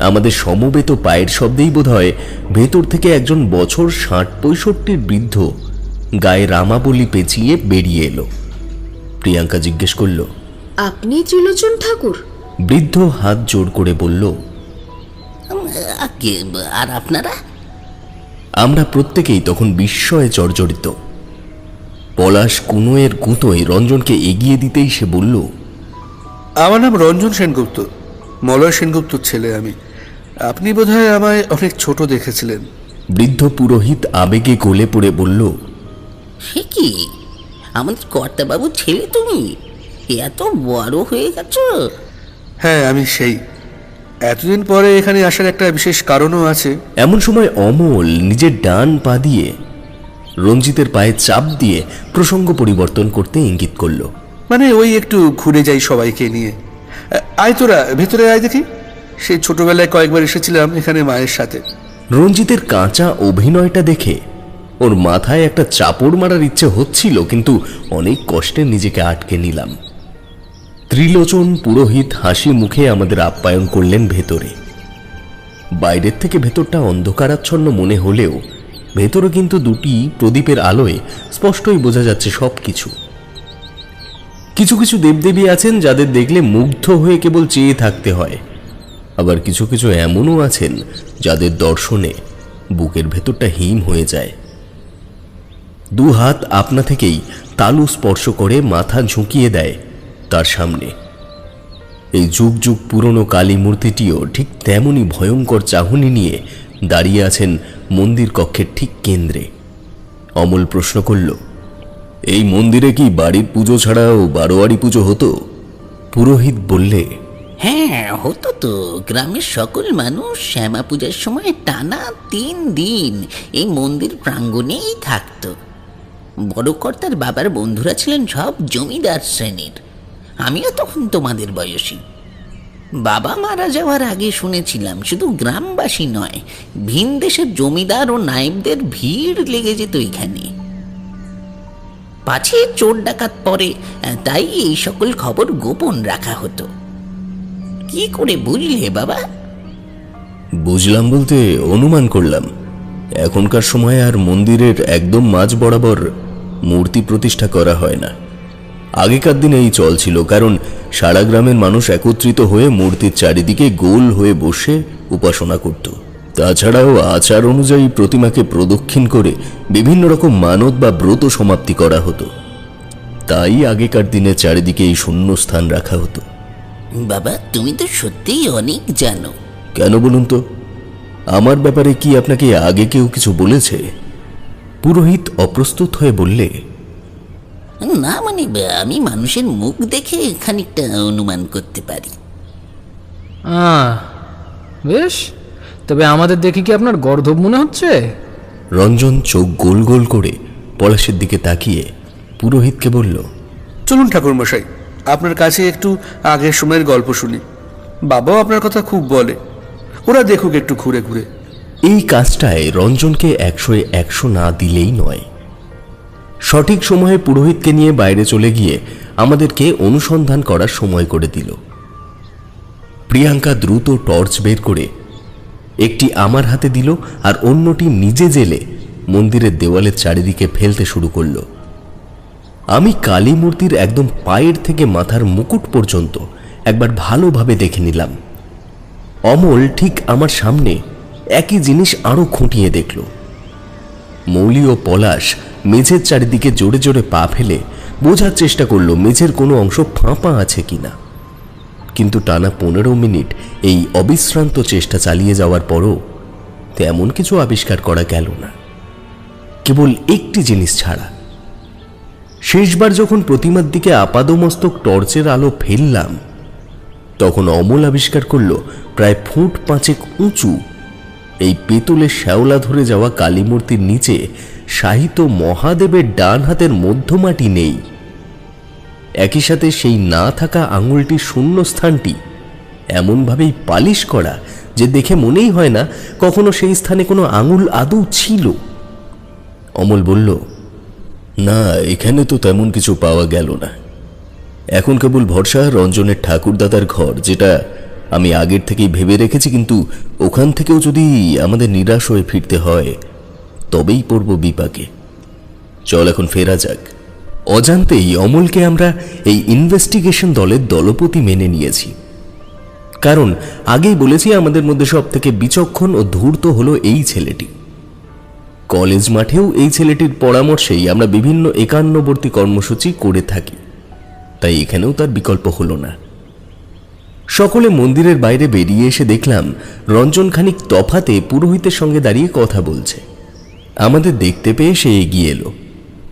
আমাদের সমবেত পায়ের শব্দেই বোধহয় ভেতর থেকে একজন বছর ৬০-৬৫ বৃদ্ধ গায়ে রামাবলি পেঁচিয়ে বেরিয়ে এলো। প্রিয়াঙ্কা জিজ্ঞেস করল, আপনি ত্রিলোচন ঠাকুর? বৃদ্ধ হাত জোড় করে বলল, আর আপনারা? আমরা প্রত্যেকেই তখন বিস্ময়ে জর্জরিত। পলাশ কুনোয়ের গুঁতোয় রঞ্জনকে এগিয়ে দিতেই সে বলল, আমার নাম রঞ্জন সেনগুপ্ত, মলয় সেনগুপ্তর ছেলে আমি। আপনি বোধহয় আমায় অনেক ছোট দেখেছিলেন। বৃদ্ধ পুরোহিত আবেগে গলে পড়ে বলল, সে কি, আমাদের কর্তাবাবু ছেলে তুমি? এত বড় হয়ে গেছ? হ্যাঁ, আমি সেই। এতদিন পরে এখানে আসার একটা বিশেষ কারণও আছে। এমন সময় অমল নিজের ডান পা দিয়ে রঞ্জিতের পায়ে চাপ দিয়ে প্রসঙ্গ পরিবর্তন করতে ইঙ্গিত করল। মানে ওই একটু ঘুরে যাই সবাইকে নিয়ে। আয় তোরা ভেতরে আয় দেখি। সেই ছোটবেলায় কয়েকবার এসেছিলাম এখানে মায়ের সাথে। রঞ্জিতের কাঁচা অভিনয়টা দেখে ওর মাথায় একটা চাপড় মারার ইচ্ছে হচ্ছিল, কিন্তু অনেক কষ্টে নিজেকে আটকে নিলাম। ত্রিলোচন পুরোহিত হাসি মুখে আমাদের আপ্যায়ন করলেন ভেতরে। বাইরের থেকে ভেতরটা অন্ধকারাচ্ছন্ন মনে হলেও ভেতরে কিন্তু দুটি প্রদীপের আলোয় স্পষ্টই বোঝা যাচ্ছে সবকিছু। কিছু কিছু দেবদেবী আছেন যাদের দেখলে মুগ্ধ হয়ে কেবল চেয়ে থাকতে হয়, আবার কিছু কিছু এমনও আছেন যাদের দর্শনে বুকের ভেতরটা হিম হয়ে যায়। দু হাত আপনা থেকেই তালু স্পর্শ করে মাথা ঝুঁকিয়ে দেয় তার সামনে। এই যুগ যুগ পুরনো কালী মূর্তিটিও ঠিক তেমনই ভয়ঙ্কর চাহনি নিয়ে দাঁড়িয়ে আছেন মন্দির কক্ষের ঠিক কেন্দ্রে। অমল প্রশ্ন করল, এই মন্দিরে কি বাড়ির পুজো ছাড়াও বারোয়ারি পুজো হতো? পুরোহিত বললে, হ্যাঁ হতো তো। গ্রামের সকল মানুষ শ্যামা পূজার সময় টানা 3 দিন এই মন্দির প্রাঙ্গণেই থাকতো। বড় কর্তার বাবার বন্ধুরা ছিলেন সব জমিদার শ্রেণীর। আমিও তখন তোমাদের বয়সী। বাবা মারা যাওয়ার আগে শুনেছিলাম শুধু গ্রামবাসী নয়, ভিন দেশের জমিদার ও নায়েবদের ভিড় লেগে যেত এখানে। পাছে চোর ডাকাত পরে, তাই এই সকল খবর গোপন রাখা হতো। কি করে বুঝলে বাবা? বুঝলাম বলতে অনুমান করলাম। এখনকার সময় আর মন্দিরের একদম মাঝ বরাবর মূর্তি প্রতিষ্ঠা করা হয় না। আগেকার দিনে এই চল ছিল, কারণ সারা গ্রামের মানুষ একত্রিত হয়ে মূর্তির চারিদিকে গোল হয়ে বসে উপাসনা করত। তাছাড়াও আচার অনুযায়ী প্রতিমাকে প্রদক্ষিণ করে বিভিন্ন রকম মানত বা ব্রত সমাপ্তি করা হতো। তাই আগেকার দিনে চারিদিকে এই শূন্য স্থান রাখা হতো। বাবা, তুমি তো সত্যিই অনেক জানো। কেন বলুন তো, আমার ব্যাপারে কি আপনাকে আগে কেউ কিছু বলেছে? পুরোহিত অপ্রস্তুত হয়ে বললে, না মানে আমি মানুষের মুখ দেখে খানিকটা অনুমান করতে পারি। বেশ, তবে আমাদের দেখে কি আপনার গর্ধব মনে হচ্ছে? রঞ্জন চোখ গোল গোল করে পলাশের দিকে তাকিয়ে পুরোহিতকে বলল, চলুন ঠাকুর মশাই, আপনার কাছে একটু আগের সময়ের গল্প শুনি। বাবাও আপনার কথা খুব বলে। ওরা দেখুক একটু ঘুরে ঘুরে। এই কাজটায় রঞ্জনকে 100-100 না দিলেই নয়। সঠিক সময়ে পুরোহিতকে নিয়ে বাইরে চলে গিয়ে আমাদেরকে অনুসন্ধান করার সময় করে দিল। প্রিয়াঙ্কা দ্রুত টর্চ বের করে একটি আমার হাতে দিল আর অন্যটি নিজে জেলে মন্দিরের দেওয়ালের চারিদিকে ফেলতে শুরু করল। আমি কালী মূর্তির একদম পায়ের থেকে মাথার মুকুট পর্যন্ত একবার ভালোভাবে দেখে নিলাম। অমল ঠিক আমার সামনে একই জিনিস আরো খুঁটিয়ে দেখল। মৌলি ও পলাশ মেঝের চারিদিকে জোরে জোরে পা ফেলে বোঝার চেষ্টা করলো মেঝের কোনো অংশ ফাঁপা আছে কিনা, কিন্তু টানা 15 মিনিট এই অবিশ্রান্ত চেষ্টা চালিয়ে যাওয়ার পরও তেমন কিছু আবিষ্কার করা গেল না, কেবল একটি জিনিস ছাড়া। শেষবার যখন প্রতিমার দিকে আপাদমস্তক টর্চের আলো ফেললাম, তখন অমল আবিষ্কার করল প্রায় 5 ফুট উঁচু এই পেতলের শ্যাওলা ধরে যাওয়া কালী মূর্তির নিচে শায়িত মহাদেবের ডান হাতের মধ্যমাটি নেই। একই সাথে সেই না থাকা আঙুলটির শূন্য স্থানটি এমনভাবেই পালিশ করা যে দেখে মনেই হয় না কখনো সেই স্থানে কোনো আঙুল আদৌ ছিল। অমল বলল, না, এখানে তো তেমন কিছু পাওয়া গেল না। এখন কেবল ভরসা রঞ্জনের ঠাকুরদাদার ঘর, যেটা আমি আগের থেকেই ভেবে রেখেছি, কিন্তু ওখান থেকেও যদি আমাদের নিরাশ হয়ে ফিরতে হয় তবেই পড়ব বিপাকে। চল এখন ফেরা যাক। অজান্তেই অমলকে আমরা এই ইনভেস্টিগেশন দলের দলপতি মেনে নিয়েছি, কারণ আগেই বলেছি আমাদের মধ্যে সব থেকে বিচক্ষণ ও ধূর্ত হলো এই ছেলেটি। কলেজ মাঠেও এই ছেলেটির পরামর্শেই আমরা বিভিন্ন একান্নবর্তী কর্মসূচি করে থাকি, তাই এখানেও তার বিকল্প হলো না। সকলে মন্দিরের বাইরে বেরিয়ে এসে দেখলাম রঞ্জন খানিক তফাতে পুরোহিতের সঙ্গে দাঁড়িয়ে কথা বলছে। আমাদের দেখতে পেয়ে সে এগিয়ে এলো,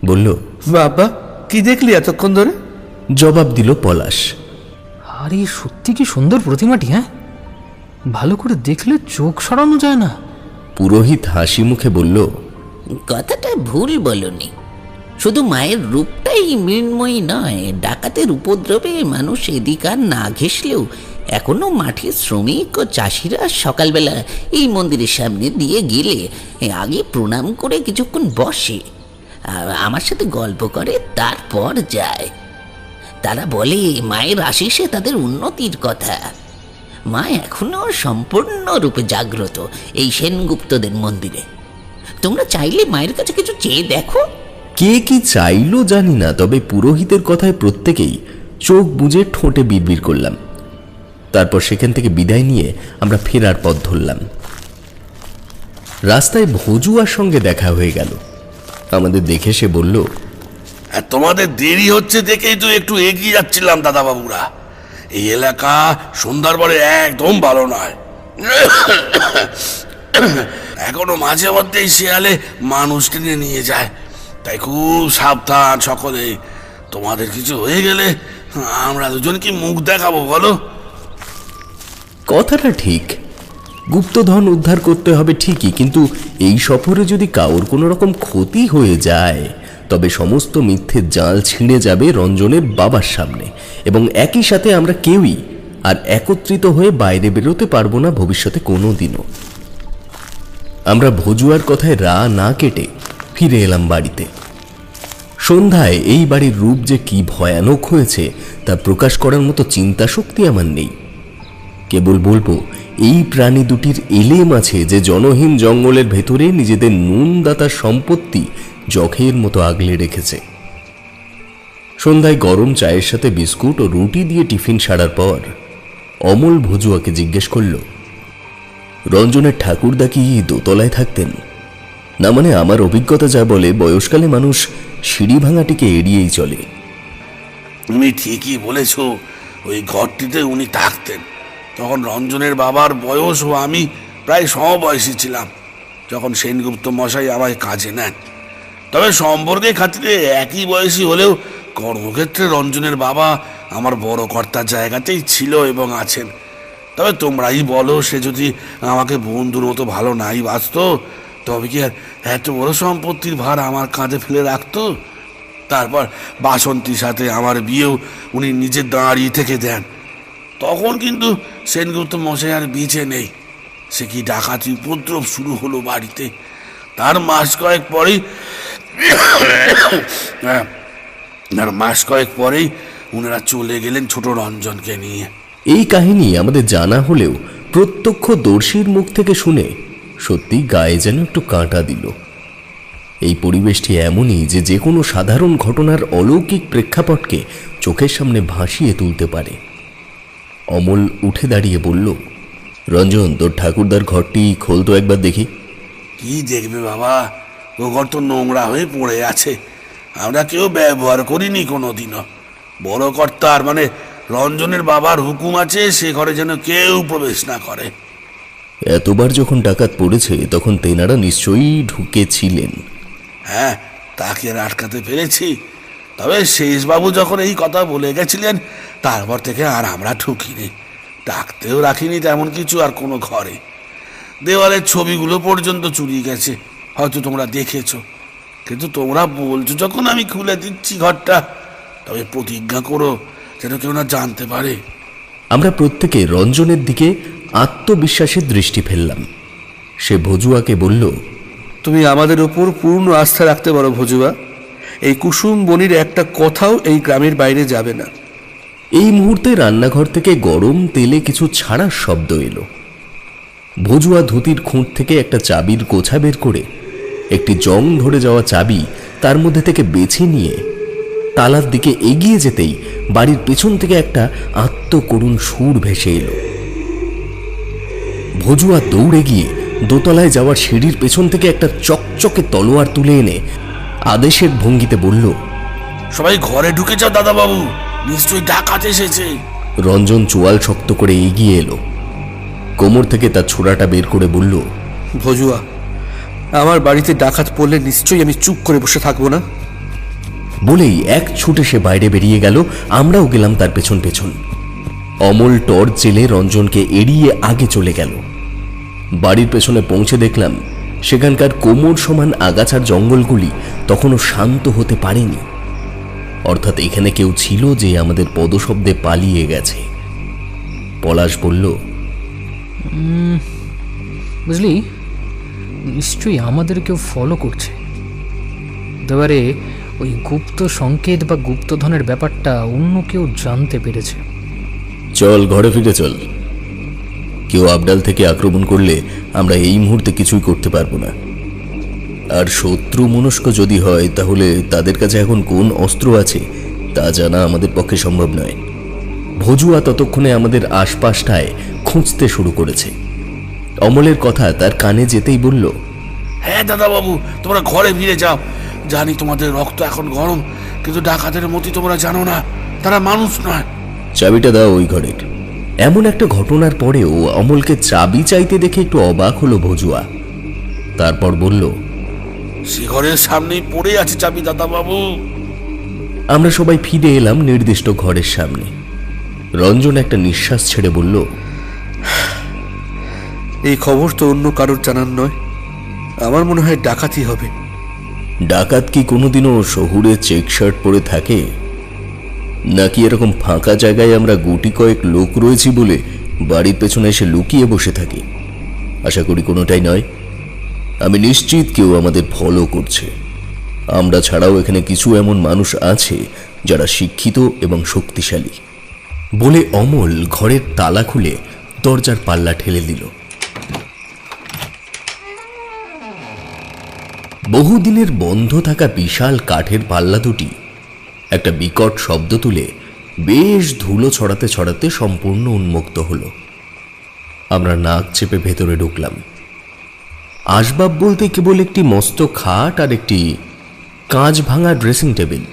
বলল, বাবা কি দেখলি এতক্ষণ ধরে? জবাব দিল পলাশ, আরে সত্যি কি সুন্দর প্রতিমাটি! হ্যাঁ, ভালো করে দেখলে চোখ সরানো যায় না। পুরোহিত হাসি মুখে বলল, কথাটা ভুল বলনি, শুধু মায়ের রূপটাই মৃন্ময়ী নয়, ডাকাতের উপদ্রবে মানুষ এদিক আর না ঘেঁষলেও এখনো মাঠের শ্রমিক ও চাষিরা সকালবেলা এই মন্দিরের সামনে দিয়ে গেলে আগে প্রণাম করে কিছুক্ষণ বসে, আমার সাথে গল্প করে, তারপর যায়। তারা বলে মায়ের আশিসে তাদের উন্নতির কথা। মা এখনো সম্পূর্ণরূপে জাগ্রত এই সেনগুপ্তদের মন্দিরে। তোমরা চাইলে মায়ের কাছে কিছু চেয়ে দেখো। কে কি চাইলো জানি না, তবে পুরোহিতের কথায় প্রত্যেকেই চোখ বুজে ঠোঁটে বিড়বিড় করলাম। তারপর সেখান থেকে বিদায় নিয়ে আমরা ফেরার পথ ধরলাম। রাস্তায় ভজুয়ার সঙ্গে দেখা হয়ে গেল। আমাদের দেখে সে বলল, তোমাদের দেরি হচ্ছে দেখেই তো একটু এগিয়ে যাচ্ছিলাম দাদা বাবুরা। এই এলাকা সন্ধ্যার পরে একদম ভালো নয়, এখনো মাঝে মধ্যেই শেয়ালে মানুষ টেনে নিয়ে যায়, তাই খুব সাবধান সকলে। তোমাদের কিছু হয়ে গেলে আমরা দুজন কি মুখ দেখাবো বলো? কথাটা ঠিক, গুপ্তধন উদ্ধার করতে হবে ঠিকই, কিন্তু এই সফরে যদি কাউর কোনো রকম ক্ষতি হয়ে যায় তবে সমস্ত মিথ্যের জাল ছিঁড়ে যাবে রঞ্জনের বাবার সামনে, এবং একই সাথে আমরা কেউই আর একত্রিত হয়ে বাইরে বেরোতে পারবো না ভবিষ্যতে কোনো দিনও। আমরা ভজুয়ার কথায় রা না কেটে ফিরে এলাম বাড়িতে। সন্ধ্যায় এই বাড়ির রূপ যে কি ভয়ানক হয়েছে তা প্রকাশ করার মতো চিন্তা শক্তি আমার নেই। কেবল বলবো, এই প্রাণী দুটির এলেম আছে যে জনহীন জঙ্গলের ভেতরে নিজেদের নুনদাতার সম্পত্তি জখের মতো আগলে রেখেছে। সন্ধ্যায় গরম চায়ের সাথে বিস্কুট ও রুটি দিয়ে টিফিন সারার পর অমল ভজুয়াকে জিজ্ঞেস করল, রঞ্জনের ঠাকুরদা কি দোতলায় থাকতেন? না, মানে আমার অভিজ্ঞতা যা বলে বয়সকালে মানুষ সিঁড়ি ভাঙাটিকে এড়িয়েই চলে। তুমি ঠিকই বলেছ, ওই ঘরটিতে উনি থাকতেন। তখন রঞ্জনের বাবার বয়স ও আমি প্রায় সমবয়সী ছিলাম যখন সেনগুপ্ত মশাই আমায় কাজে নেন। তবে সম্পর্কে খাতিরে একই বয়সী হলেও কর্মক্ষেত্রে রঞ্জনের বাবা আমার বড় কর্তার জায়গাতেই ছিল এবং আছেন। তবে তোমরাই বলো, সে যদি আমাকে বন্ধুর মতো ভালো নাই বাসতো তবে কি আর এত বড় সম্পত্তির ভার আমার কাঁধে ফেলে রাখতো? তারপর বাসন্তীর সাথে আমার বিয়েও উনি নিজে দাঁড়িয়ে থেকে দেন। তখন কিন্তু সেনগুপ্ত মশাই আর বেঁচে নেই। সে কি ডাকাতি উপদ্রব শুরু হলো বাড়িতে। তার মাস কয়েক পরেই ওনারা চলে গেলেন ছোট রঞ্জনকে নিয়ে। এই কাহিনী আমাদের জানা হলেও প্রত্যক্ষদর্শীর মুখ থেকে শুনে সত্যি গায়ে যেন একটু কাঁটা দিল। এই পরিবেশটি এমনই যে যে কোনো সাধারণ ঘটনার অলৌকিক প্রেক্ষাপটকে চোখের সামনে ভাসিয়ে তুলতে পারে। অমল উঠে দাঁড়িয়ে বলল, রঞ্জন, তোর ঠাকুরদার ঘরটি খোল তো একবার দেখি। কি দেখবে বাবা, ও ঘর তো নোংরা হয়ে পড়ে আছে, আমরা কেউ ব্যবহার করিনি কোনোদিনও। বড় কর্তার মানে রঞ্জনের বাবার হুকুম আছে সে ঘরে যেন কেউ প্রবেশ না করে। এতবার যখন ডাকাত পড়েছে তখন তেনারা নিশ্চয়ই ঢুকেছিলেন। হ্যাঁ, তাকে আর আটকাতে পেরেছি। তবে শেষবাবু যখন এই কথা বলে গেছিলেন তারপর থেকে আর আমরা ঢুকিনি, ডাকতেও রাখিনি তেমন কিছু আর কোনো ঘরে। দেওয়ালের ছবিগুলো পর্যন্ত চুরি গেছে, হয়তো তোমরা দেখেছো। কিন্তু তোমরা বলছো যখন আমি খুলে দিচ্ছি ঘরটা, তবে প্রতিজ্ঞা করো যেন কেউ না জানতে পারে। আমরা প্রত্যেকে রঞ্জনের দিকে আত্মবিশ্বাসের দৃষ্টি ফেললাম। সে ভজুয়াকে বলল, তুমি আমাদের ওপর পূর্ণ আস্থা রাখতে পারো ভজুয়া। এই কুসুম বনির একটা কথাও এই গ্রামের বাইরে যাবে না। এই মুহূর্তে রান্নাঘর থেকে গরম তেলে কিছু ছাড়ার শব্দ এলো। ভজুয়া ধুতির খুঁট থেকে একটা চাবির গোছা বের করে একটি জং ধরে যাওয়া চাবি তার মধ্যে থেকে বেছে নিয়ে তালার দিকে এগিয়ে যেতেই বাড়ির পেছন থেকে একটা আত্মকরুণ সুর ভেসে এলো। ভজুয়া দৌড়ে গিয়ে দোতলায় যাওয়ার সিঁড়ির পেছন থেকে একটা চকচকে তলোয়ার তুলে এনে আদেশের ভঙ্গিতে বলল, সবাই ঘরে ঢুকে যাও দাদাবাবু, নিশ্চয়ই ডাকাত এসেছে। রঞ্জন চোয়াল শক্ত করে এগিয়ে এলো, কোমর থেকে তার ছোড়াটা বের করে বলল, ভজুয়া, আমার বাড়িতে ডাকাত পড়লে নিশ্চয়ই আমি চুপ করে বসে থাকবো না। বলেই এক ছুটে সে বাইরে বেরিয়ে গেল। আমরাও গেলাম তার পেছন পেছন। অমল টর্চ জেলে রঞ্জনকে এড়িয়ে আগে চলে গেল। বাড়ির পেছনে পৌঁছে দেখলাম সেখানকার কোমর সমান আগাছার জঙ্গলগুলি তখনও শান্ত হতে পারেনি। অর্থাৎ এখানে কেউ ছিল যে আমাদের পদশব্দে পালিয়ে গেছে। পলাশ বলল, বুঝলি, নিশ্চয়ই আমাদের কেউ ফলো করছে। এবারে ওই গুপ্ত সংকেত বা গুপ্তধনের ব্যাপারটা অন্য কেউ জানতে পেরেছে। চল ঘরে ফিরে চল। কেউ আবডাল থেকে আক্রমণ করলে আমরা এই মুহূর্তে কিছুই করতে পারবো না। আর শত্রু মনস্ক যদি হয় তাহলে তাদের কাছে এখন কোন অস্ত্র আছে তা জানা আমাদের পক্ষে সম্ভব নয়। ভজুয়া ততক্ষণে আমাদের আশপাশটায় খুঁজতে শুরু করেছে। অমলের কথা তার কানে যেতেই বলল, হ্যাঁ দাদাবাবু, তোমরা ঘরে ফিরে যাও। জানি তোমাদের রক্ত এখন গরম, কিন্তু ডাকাতের মতি তোমরা জানো না, তারা মানুষ নয়। চাবিটা দাও ওই ঘরের। এমন একটা ঘটনার পরেও অমলকে চাবি চাইতে দেখে একটু অবাক হলো ভজুয়া। তারপর বলল, সে ঘরের সামনেই পড়ে আছে চাবি দাদাবাবু। আমরা সবাই ফিরে এলাম নির্দিষ্ট ঘরের সামনে। রঞ্জন একটা নিঃশ্বাস ছেড়ে বলল, এই খবর তো অন্য কারোর জানার নয়, আমার মনে হয় ডাকাতি হবে। ডাকাত কি কোনোদিনও শহুরে চেক শার্ট পরে থাকে? নাকি এরকম ফাঁকা জায়গায় আমরা গুটি কয়েক লোক রয়েছি বলে বাড়ির পেছনে এসে লুকিয়ে বসে থাকি? আশা করি কোনোটাই নয়। আমি নিশ্চিত কেউ আমাদের ফলো করছে। আমরা ছাড়াও এখানে কিছু এমন মানুষ আছে যারা শিক্ষিত এবং শক্তিশালী। বলে অমল ঘরের তালা খুলে দরজার পাল্লা ঠেলে দিল। বহুদিনের বন্ধ থাকা বিশাল কাঠের পাল্লা দুটি একটা বিকট শব্দ তুলে বেশ ধুলো ছড়াতে ছড়াতে সম্পূর্ণ উন্মুক্ত হলো। আমরা নাক চেপে ভেতরে ঢুকলাম। আসবাব বলতে কেবল একটি মস্ত খাট আর একটি কাঁচ ভাঙা ড্রেসিং টেবিল।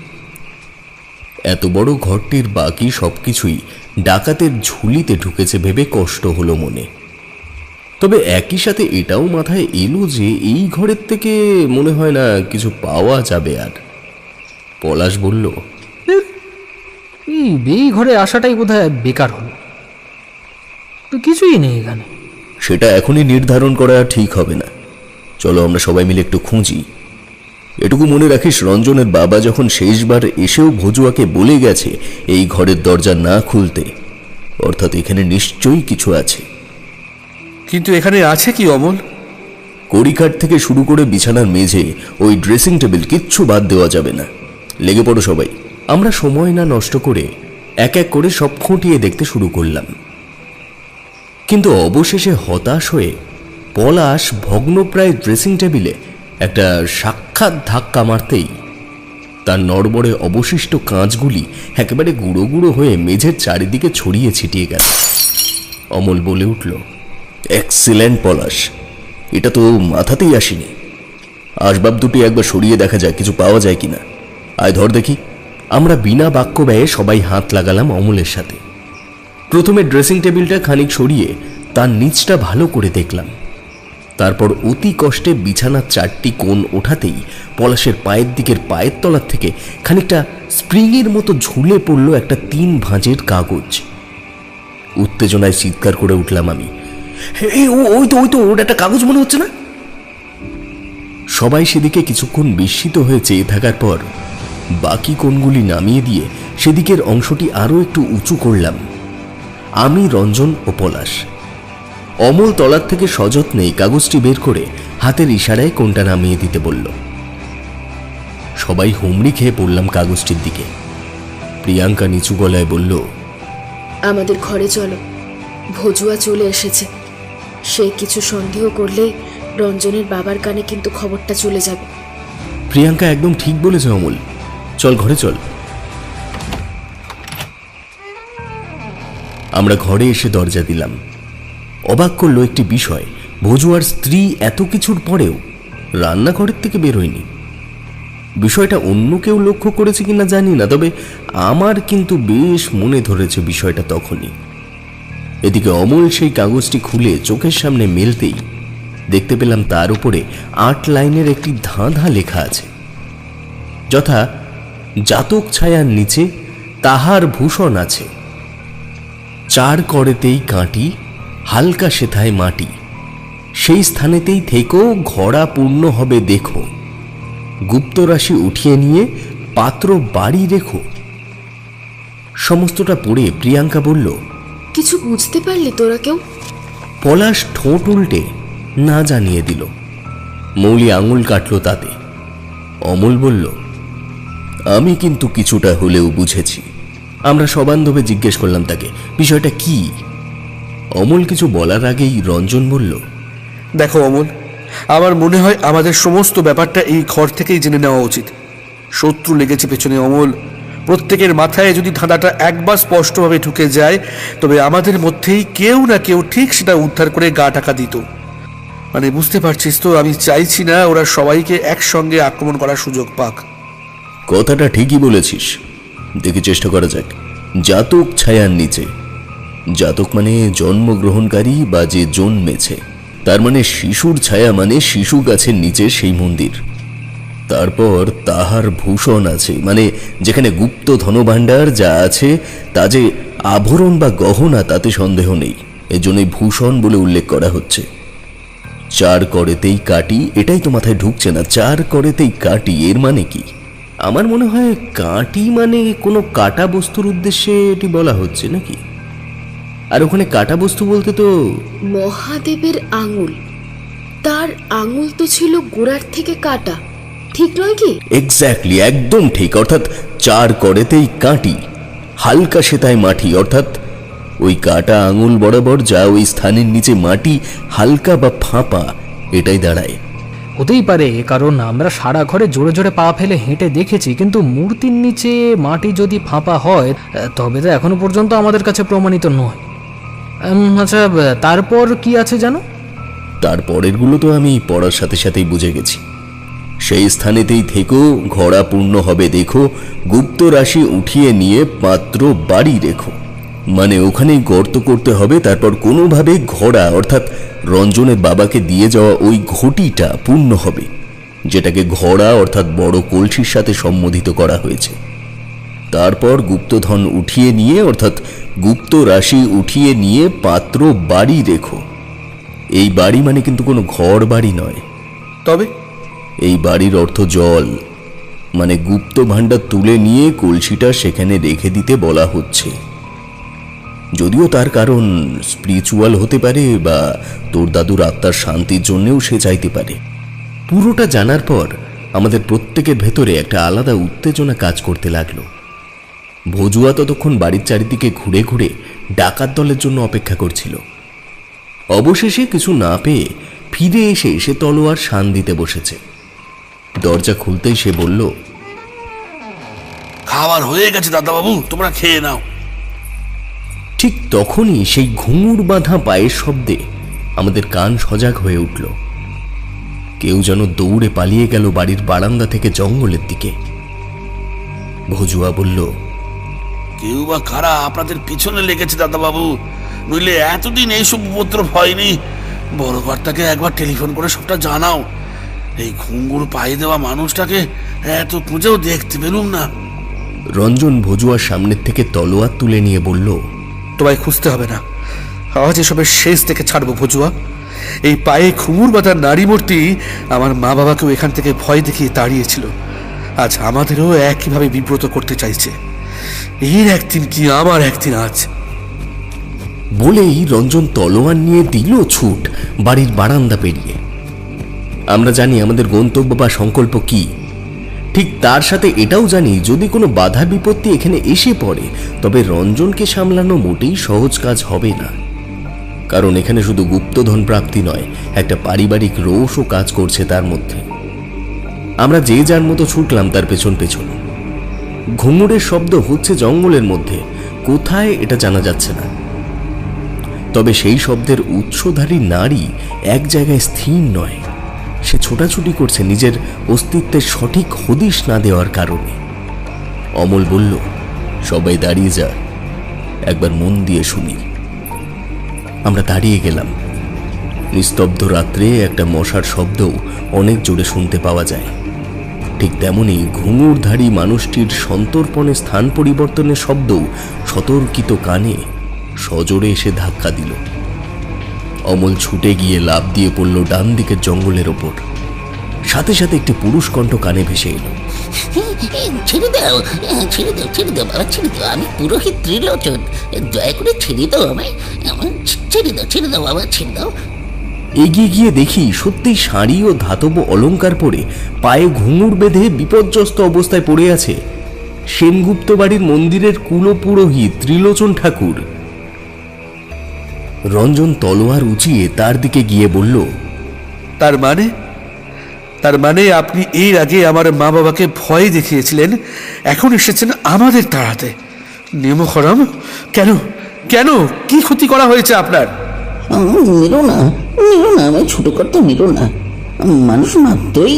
এত বড় ঘরটির বাকি সবকিছুই ডাকাতের ঝুলিতে ঢুকেছে ভেবে কষ্ট হলো মনে। তবে একই সাথে এটাও মাথায় এলো যে এই ঘরের থেকে মনে হয় না কিছু পাওয়া যাবে। আর পলাশ বলল, এই ঘরে আসাটাই বোধহয় বেকার হলো, তো কিছুই নেই এখানে। সেটা এখনই নির্ধারণ করা ঠিক হবে না। চলো আমরা সবাই মিলে একটু খুঁজি। এটুকু মনে রাখিস, রঞ্জনের বাবা যখন শেষবার এসেও ভজুয়াকে বলে গেছে এই ঘরের দরজা না খুলতে, অর্থাৎ এখানে নিশ্চয়ই কিছু আছে। কিন্তু এখানে আছে কি অমল? কড়িকাঠ থেকে শুরু করে বিছানার মেঝে, ওই ড্রেসিং টেবিল, কিচ্ছু বাদ দেওয়া যাবে না। লেগে পড়ো সবাই। আমরা সময় না নষ্ট করে এক এক করে সব খুঁটিয়ে দেখতে শুরু করলাম। কিন্তু অবশেষে হতাশ হয়ে পলাশ ভগ্নপ্রায় ড্রেসিং টেবিলে একটা সাক্ষাৎ ধাক্কা মারতেই তার নড়বড়ে অবশিষ্ট কাঁচগুলি একেবারে গুঁড়ো গুঁড়ো হয়ে মেঝের চারিদিকে ছড়িয়ে ছিটিয়ে গেল। অমল বলে উঠল, এক্সিলেন্ট পলাশ, এটা তো মাথাতেই আসেনি। আসবাব দুটি একবার সরিয়ে দেখা যায় কিছু পাওয়া যায় কিনা। আয় ধর দেখি। আমরা বিনা বাক্য ব্যয়ে সবাই হাত লাগালাম অমলের সাথে। প্রথমে ড্রেসিং টেবিলটা খানিক সরিয়ে তার নিচটা ভালো করে দেখলাম। তারপর অতি কষ্টে বিছানার 4টি কোণ ওঠাতেই পলাশের পায়ের দিকের পায়ের তলার থেকে খানিকটা স্প্রিংয়ের মতো ঝুলে পড়ল একটা 3 ভাঁজের কাগজ। উত্তেজনায় চিৎকার করে উঠলাম আমি, ওই তো ওটা একটা কাগজ মনে হচ্ছে না? সবাই সেদিকে কিছুক্ষণ বিস্মিত হয়ে চেয়ে থাকার পর বাকি কোণগুলি নামিয়ে দিয়ে সেদিকের অংশটি আরও একটু উঁচু করলাম আমি, রঞ্জন ও পলাশ। অমল তলার থেকে সযত্নেই কাগজটি বের করে হাতের ইশারায় কোণটা নামিয়ে দিতে বলল। সবাই হুমড়ি খেয়ে পড়লাম কাগজটির দিকে। প্রিয়াঙ্কা নিচু গলায় বলল, আমাদের ঘরে চলো, ভজুয়া চলে এসেছে। সে কিছু সন্দেহ করলে রঞ্জনের বাবার কানে কিন্তু খবরটা চলে যাবে। প্রিয়াঙ্কা একদম ঠিক বলেছে অমল, চল ঘরে চল। আমরা ঘরে এসে দরজা দিলাম। অবাক করলো একটি বিষয়, ভজুয়ার স্ত্রী এত কিছুর পরেও রান্নাঘরের থেকে বেরোয়নি। বিষয়টা অন্য কেউ লক্ষ্য করেছে কিনা জানি না, তবে আমার কিন্তু বেশ মনে ধরেছে বিষয়টা তখনই। এদিকে অমল সেই কাগজটি খুলে চোখের সামনে মেলতেই দেখতে পেলাম তার উপরে 8 লাইনের একটি ধাঁধা লেখা আছে, যথা জাতক ছায়ার নিচে তাহার ভূষণ আছে, 4 করেতেই কাঁটি হালকা সেথায় মাটি, সেই স্থানেতেই থেকেও ঘড়া পূর্ণ হবে দেখো, গুপ্তরাশি উঠিয়ে নিয়ে পাত্র বাড়ি রেখো। সমস্তটা পড়ে প্রিয়াঙ্কা বলল, কিছু বুঝতে পারলি তোরা কেউ? পলাশ ঠোঁট উল্টে না জানিয়ে দিল। মৌলি আঙুল কাটল তাতে। অমল বলল, আমি কিন্তু কিছুটা হলেও বুঝেছি। আমরা সবান্ধবে জিজ্ঞেস করলাম তাকে বিষয়টা কি। অমল কিছু বলার আগেই রঞ্জন বলল, দেখো অমল, আমার মনে হয় আমাদের সমস্ত ব্যাপারটা এই ঘর থেকেই জেনে নেওয়া উচিত। শত্রু লেগেছে পেছনে অমল। প্রত্যেকের মাথায় যদি ধাঁধাটা একবার স্পষ্টভাবে ঢুকে যায়, তবে আমাদের মধ্যেই কেউ না কেউ ঠিক সেটা উদ্ধার করে গা ঢাকা দিত। মানে বুঝতে পারছিস তো, আমি চাইছি না ওরা সবাইকে একসঙ্গে আক্রমণ করার সুযোগ পাক। কথাটা ঠিকই বলেছিস, দেখে চেষ্টা করা যাক। জাতক ছায়ার নিচে, জাতক মানে জন্মগ্রহণকারী বা যে জন্মেছে, তার মানে শিশুর ছায়া মানে শিশু গাছের নিচে সেই মন্দির। তারপর তাহার ভূষণ আছে, মানে যেখানে গুপ্ত ধনভাণ্ডার যা আছে তা যে আভরণ বা গহনা তাতে সন্দেহ নেই, এজন্যই ভূষণ বলে উল্লেখ করা হচ্ছে। 4 করেতেই কাটি, এটাই তো মাথায় ঢুকছে না। 4 করেতেই কাটি এর মানে কি? আমার মনে হয় কাটি মানে কোনো কাটা বস্তুর উদ্দেশ্যে এটি বলা হচ্ছে নাকি। আর ওখানে কাটা বস্তু বলতে তো মহাদেবের আঙুল, তার আঙুল তো ছিল গোড়ার থেকে কাটা, ঠিক নয় কি? এক্স্যাক্টলি, একদম ঠিক। অর্থাৎ 4 করেতেই কাটি হালকা সেতায় মাটি, অর্থাৎ ওই কাটা আঙুল বরাবর যা ওই স্থানের নিচে মাটি হালকা বা ফাঁপা, এটাই দাঁড়ায়। হতেই পারে, কারণ আমরা সারা ঘরে জোরে জোরে পা ফেলে হেঁটে দেখেছি, কিন্তু মূর্তির নিচে মাটি যদি ফাঁপা হয় তবে তো এখনো পর্যন্ত আমাদের কাছে প্রমাণিত নয়। আচ্ছা, তারপর কি আছে জানো? তারপরেরগুলো তো আমি পড়ার সাথে সাথেই বুঝে গেছি। সেই স্থানেতেই থেকেও ঘড়া পূর্ণ হবে দেখো, গুপ্ত রাশি উঠিয়ে নিয়ে পাত্র বাড়ি রেখো, মানে ওখানেই গর্ত করতে হবে, তারপর কোনোভাবে ঘড়া অর্থাৎ রঞ্জনের বাবাকে দিয়ে যাওয়া ওই ঘটিটা পূর্ণ হবে, যেটাকে ঘড়া অর্থাৎ বড় কলসির সাথে সম্বোধিত করা হয়েছে। তারপর গুপ্তধন উঠিয়ে নিয়ে অর্থাৎ গুপ্ত রাশি উঠিয়ে নিয়ে পাত্র বাড়ি রেখো। এই বাড়ি মানে কিন্তু কোনো ঘর বাড়ি নয়, তবে এই বাড়ির অর্থ জল, মানে গুপ্ত ভাণ্ডার তুলে নিয়ে কলসিটা সেখানে রেখে দিতে বলা হচ্ছে। যদিও তার কারণ স্পিরিচুয়াল হতে পারে, বা তোর দাদুর আত্মার শান্তির জন্যেও সে চাইতে পারে। পুরোটা জানার পর আমাদের প্রত্যেকের ভেতরে একটা আলাদা উত্তেজনা কাজ করতে লাগলো। ভজুয়া ততক্ষণ বাড়ির চারিদিকে ঘুরে ঘুরে ডাকাত দলের জন্য অপেক্ষা করছিল। অবশেষে কিছু না পেয়ে ফিরে এসে সে তলোয়ার শান দিতে বসেছে। দরজা খুলতেই সে বলল, খাবার হয়ে গেছে দাদাবাবু, তোমরা খেয়ে নাও। ঠিক তখনই সেই ঘুঙুর বাঁধা পায়ের শব্দে আমাদের কান সজাগ হয়ে উঠল। কেউ যেন দৌড়ে পালিয়ে গেল বাড়ির বারান্দা থেকে জঙ্গলের দিকে। ভজুয়া বলল, কেউ বা কারা আপনাদের পিছনে লেগেছে দাদাবাবু, নইলে এতদিন এইসব উপদ্রব হয়নি। বড় কর্তাকে একবার টেলিফোন করে সবটা জানাও। এই ঘুঙুর পায়ে দেওয়া মানুষটাকে এত খুঁজেও দেখতে পেলুম না। রঞ্জন ভজুয়ার সামনের থেকে তলোয়ার তুলে নিয়ে বলল, তোমায় খুঁজতে হবে না, আজ এসবের শেষ থেকে ছাড়বো ভজুয়া। এই পায়ে ঘুঙুর বাঁধা নারী মূর্তি আমার মা বাবাকেও এখান থেকে ভয় দেখিয়ে তাড়িয়েছিল, আজ আমাদেরও একইভাবে বিব্রত করতে চাইছে। এর একদিন কি আমার একদিন আজ। বলেই রঞ্জন তলোয়ার নিয়ে দিল ছুট বাড়ির বারান্দা পেরিয়ে। আমরা জানি আমাদের গন্তব্য বা সংকল্প কি, ঠিক তার সাথে এটাও জানি যদি কোনো বাধা বিপত্তি এখানে এসে পড়ে তবে রঞ্জনকে সামলানো মোটেই সহজ কাজ হবে না। কারণ এখানে শুধু গুপ্তধন প্রাপ্তি নয়, একটা পারিবারিক রোষও কাজ করছে তার মধ্যে। আমরা যে যার মতো ছুটলাম তার পেছন পেছন। ঘুঙুরের শব্দ হচ্ছে জঙ্গলের মধ্যে, কোথায় এটা জানা যাচ্ছে না। তবে সেই শব্দের উৎসধারী নারী এক জায়গায় স্থির নয়, সে ছোটাছুটি করছে নিজের অস্তিত্বের সঠিক হদিশ না দেওয়ার কারণে। অমল বলল, সবাই দাঁড়িয়ে যা, একবার মন দিয়ে শুনি। আমরা দাঁড়িয়ে গেলাম। নিস্তব্ধ রাত্রে একটা মশার শব্দও অনেক জোরে শুনতে পাওয়া যায়। ঠিক তেমনি ঘুঙুরধারী মানুষটির সন্তর্পণে স্থান পরিবর্তনের শব্দও সতর্কিত কানে সজোরে এসে ধাক্কা দিল। অমল ছুটে গিয়ে লাফ দিয়ে পড়ল ডান দিকের জঙ্গলের ওপর। সাথে সাথে একটি পুরুষ কণ্ঠ কানে ভেসে এলো, ছেড়ে দাও, ছেড়ে দাও, ছেড়ে দাও বাবা, ছেড়ে দাও, আমি পুরোহিত ত্রিলোচন, দয়া করে ছেড়ে দাও আমায়, ছেড়ে দাও, ছেড়ে দাও বাবা, ছেড়ে দাও। এগিয়ে গিয়ে দেখি সত্যি শাড়ি ও ধাতব অলংকার পরে পায়ে ঘুঙুর বেঁধে বিপর্যস্ত অবস্থায় পড়ে আছে সেনগুপ্ত বাড়ির মন্দিরের কুলপুরোহিত ত্রিলোচন ঠাকুর। রঞ্জন তলোয়ার উঁচিয়ে তার দিকে গিয়ে বলল, তার মানে আপনি এর আগে আমার মা বাবাকে ভয় দেখিয়েছিলেন, এখন এসেছেন আমাদের তাড়াতে। নেমখরম, কেন কেন কি ক্ষতি করা হয়েছে আপনার? মেরো না, আমি ছোট করতে মেরো না। মানুষ মাত্রই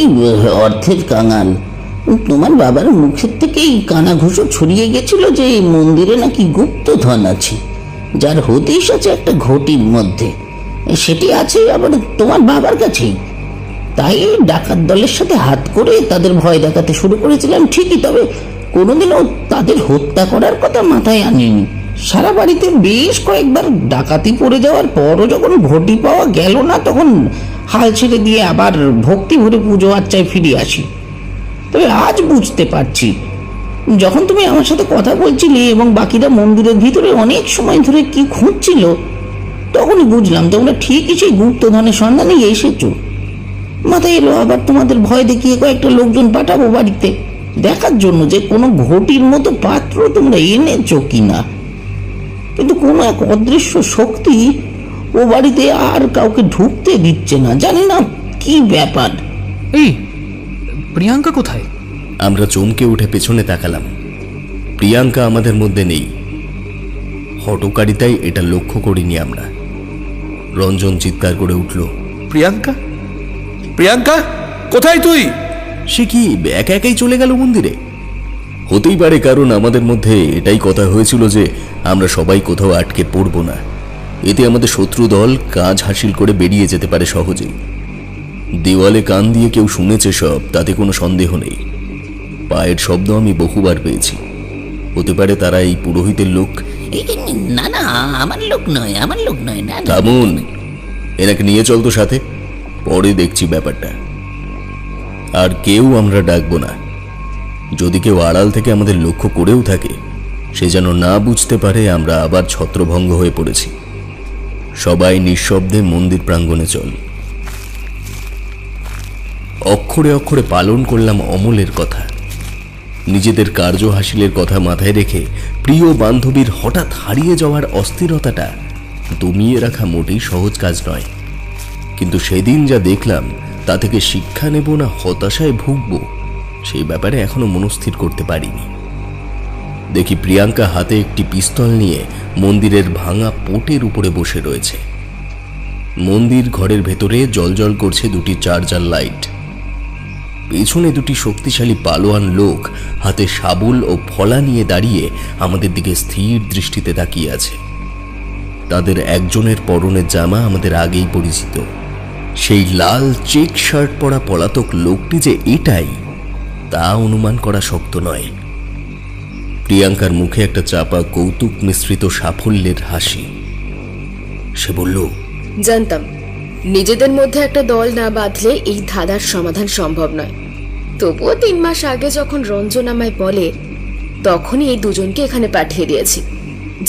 অর্থের কাঙাল। তোমার বাবার মুখের থেকেই কানা ঘুষো ছড়িয়ে গেছিল যে এই মন্দিরে নাকি গুপ্তধন আছে, যার হদিশ আছে একটা ঘটির মধ্যে। সেটি আছে আবার তোমার বাবার কাছেই। তাই ডাকাত দলের সাথে হাত করে তাদের ভয় দেখাতে শুরু করেছিলাম ঠিকই, তবে কোনোদিনও তাদের হত্যা করার কথা মাথায় আনিনি। সারা বাড়িতে বেশ কয়েকবার ডাকাতি পড়ে যাওয়ার পরও যখন ঘটি পাওয়া গেল না তখন হাল ছেড়ে দিয়ে আবার ভক্তি ভরে পুজো আর্চায় ফিরে আসি। তবে আজ বুঝতে পারছি, যখন তুমি আমার সাথে কথা বলছিলে এবং বাকিরা মন্দিরের ভিতরে অনেক সময় ধরে কি খুঁজছিল, তখনই বুঝলাম তোমরা ঠিকই সেই গুপ্তধনের সন্ধানে এসেছো। মাথায় এলো আবার তোমাদের ভয় দেখিয়ে কয়েকটা লোকজন পাঠাবো বাড়িতে দেখার জন্য যে কোনো ঘটির মতো পাত্র তোমরা এনেছো কিনা। কিন্তু কোনো এক অদৃশ্য শক্তি ও বাড়িতে আর কাউকে ঢুকতে দিচ্ছে না, জানি না কি ব্যাপার। এই প্রিয়াঙ্কা কোথায়? আমরা চমকে উঠে পেছনে তাকালাম। প্রিয়াঙ্কা আমাদের মধ্যে নেই। হটকারিতায় এটা লক্ষ্য করিনি আমরা। রঞ্জন চিৎকার করে উঠল, প্রিয়াঙ্কা, প্রিয়াঙ্কা কোথায় তুই? সে কি একা একাই চলে গেল মন্দিরে? হতেই পারে, কারণ আমাদের মধ্যে এটাই কথা হয়েছিল যে আমরা সবাই কোথাও আটকে পড়ব না। এতে আমাদের শত্রু দল কাজ হাসিল করে বেরিয়ে যেতে পারে সহজেই। দেওয়ালে কান দিয়ে কেউ শুনেছে সব, তাতে কোনো সন্দেহ নেই। পায়ের শব্দ আমি বহুবার পেয়েছি। হতে পারে তারা এই পুরোহিতের লোক। না না, আমার লোক নয়, আমার লোক নয়। না তেমন এনাকে নিয়ে চল তো সাথে, পরে দেখছি ব্যাপারটা। আর কেউ আমরা ডাকবো না। যদি কেউ আড়াল থেকে আমাদের লক্ষ্য করেও থাকে, সে যেন না বুঝতে পারে আমরা আবার ছত্রভঙ্গ হয়ে পড়েছি। সবাই নিঃশব্দে মন্দির প্রাঙ্গণে চল। অক্ষরে অক্ষরে পালন করলাম অমলের কথা। নিজেদের কার্য হাসিলের কথা মাথায় রেখে প্রিয় বান্ধবীর হঠাৎ হারিয়ে যাওয়ার অস্থিরতাটা দমিয়ে রাখা মোটেই সহজ কাজ নয়। কিন্তু সেদিন যা দেখলাম তা থেকে শিক্ষা নেব না হতাশায় ভুগব, সেই ব্যাপারে এখনো মনস্থির করতে পারিনি। দেখি প্রিয়াঙ্কা হাতে একটি পিস্তল নিয়ে মন্দিরের ভাঙা পোটের উপরে বসে রয়েছে। মন্দির ঘরের ভেতরে জ্বলজ্বল করছে দুটি চার্জার লাইট। পেছনে দুটি শক্তিশালী পালোয়ান লোক হাতে শাবল ও ফলা নিয়ে দাঁড়িয়ে আমাদের দিকে স্থির দৃষ্টিতে তাকিয়ে আছে। তাদের একজনের পরনের জামা আমাদের আগেই পরিচিত। সেই লাল চেক শার্ট পরা পলাতক লোকটি যে এটাই, তা অনুমান করা শক্ত নয়। প্রিয়াঙ্কার মুখে একটা চাপা কৌতুক মিশ্রিত সাফল্যের হাসি। সে বলল, জানতাম নিজেদের মধ্যে একটা দল না বাঁধলে এই ধাঁধার সমাধান সম্ভব নয়। তবুও 3 মাস আগে যখন রঞ্জন আমায় বলে, তখনই এই দুজনকে এখানে পাঠিয়ে দিয়েছি,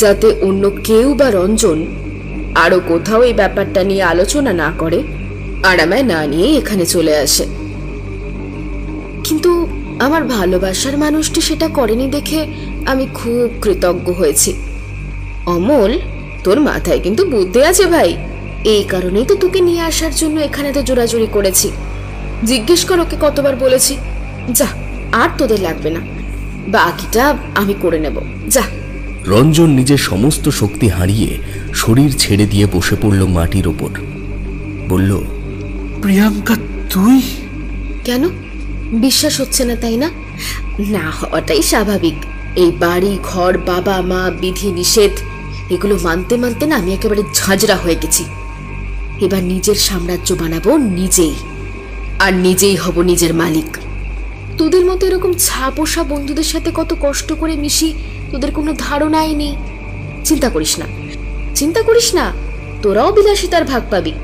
যাতে অন্য কেউ বা রঞ্জন আরো কোথাও এই ব্যাপারটা নিয়ে আলোচনা না করে আর আমায় না নিয়ে এখানে চলে আসে। কিন্তু আমার ভালোবাসার মানুষটি সেটা করেনি দেখে আমি খুব কৃতজ্ঞ হয়েছি। অমল, তোর মাথায় কিন্তু বুদ্ধি আছে ভাই, এই কারণেই তো তোকে নিয়ে আসার জন্য এখানে তো জোরাজুরি করেছি। জিজ্ঞেস কর ওকে কতবার বলেছি। যা, আর তোদের লাগবে না, বাকিটা আমি করে নেব, যা। রঞ্জন নিজের সমস্ত শক্তি হারিয়ে শরীর ছেড়ে দিয়ে বসে পড়ল মাটির ওপর। বলল, প্রিয়াঙ্কা তুই? কেন বিশ্বাস হচ্ছে না, তাই না? না হওয়াটাই স্বাভাবিক। এই বাড়ি ঘর, বাবা মা, বিধি নিষেধ, এগুলো মানতে মানতে না আমি একেবারে ঝাঁঝরা হয়ে গেছি। এবার নিজের সাম্রাজ্য বানাবো নিজেই, আর নিজেই হব নিজের মালিক। তোদের মতো এরকম ছাপোষা বন্ধুদের সাথে কত কষ্ট করে মিশি তোদের কোনো ধারণাই নেই। চিন্তা করিস না, চিন্তা করিস না, তোরাও বিলাসিতার ভাগ পাবি,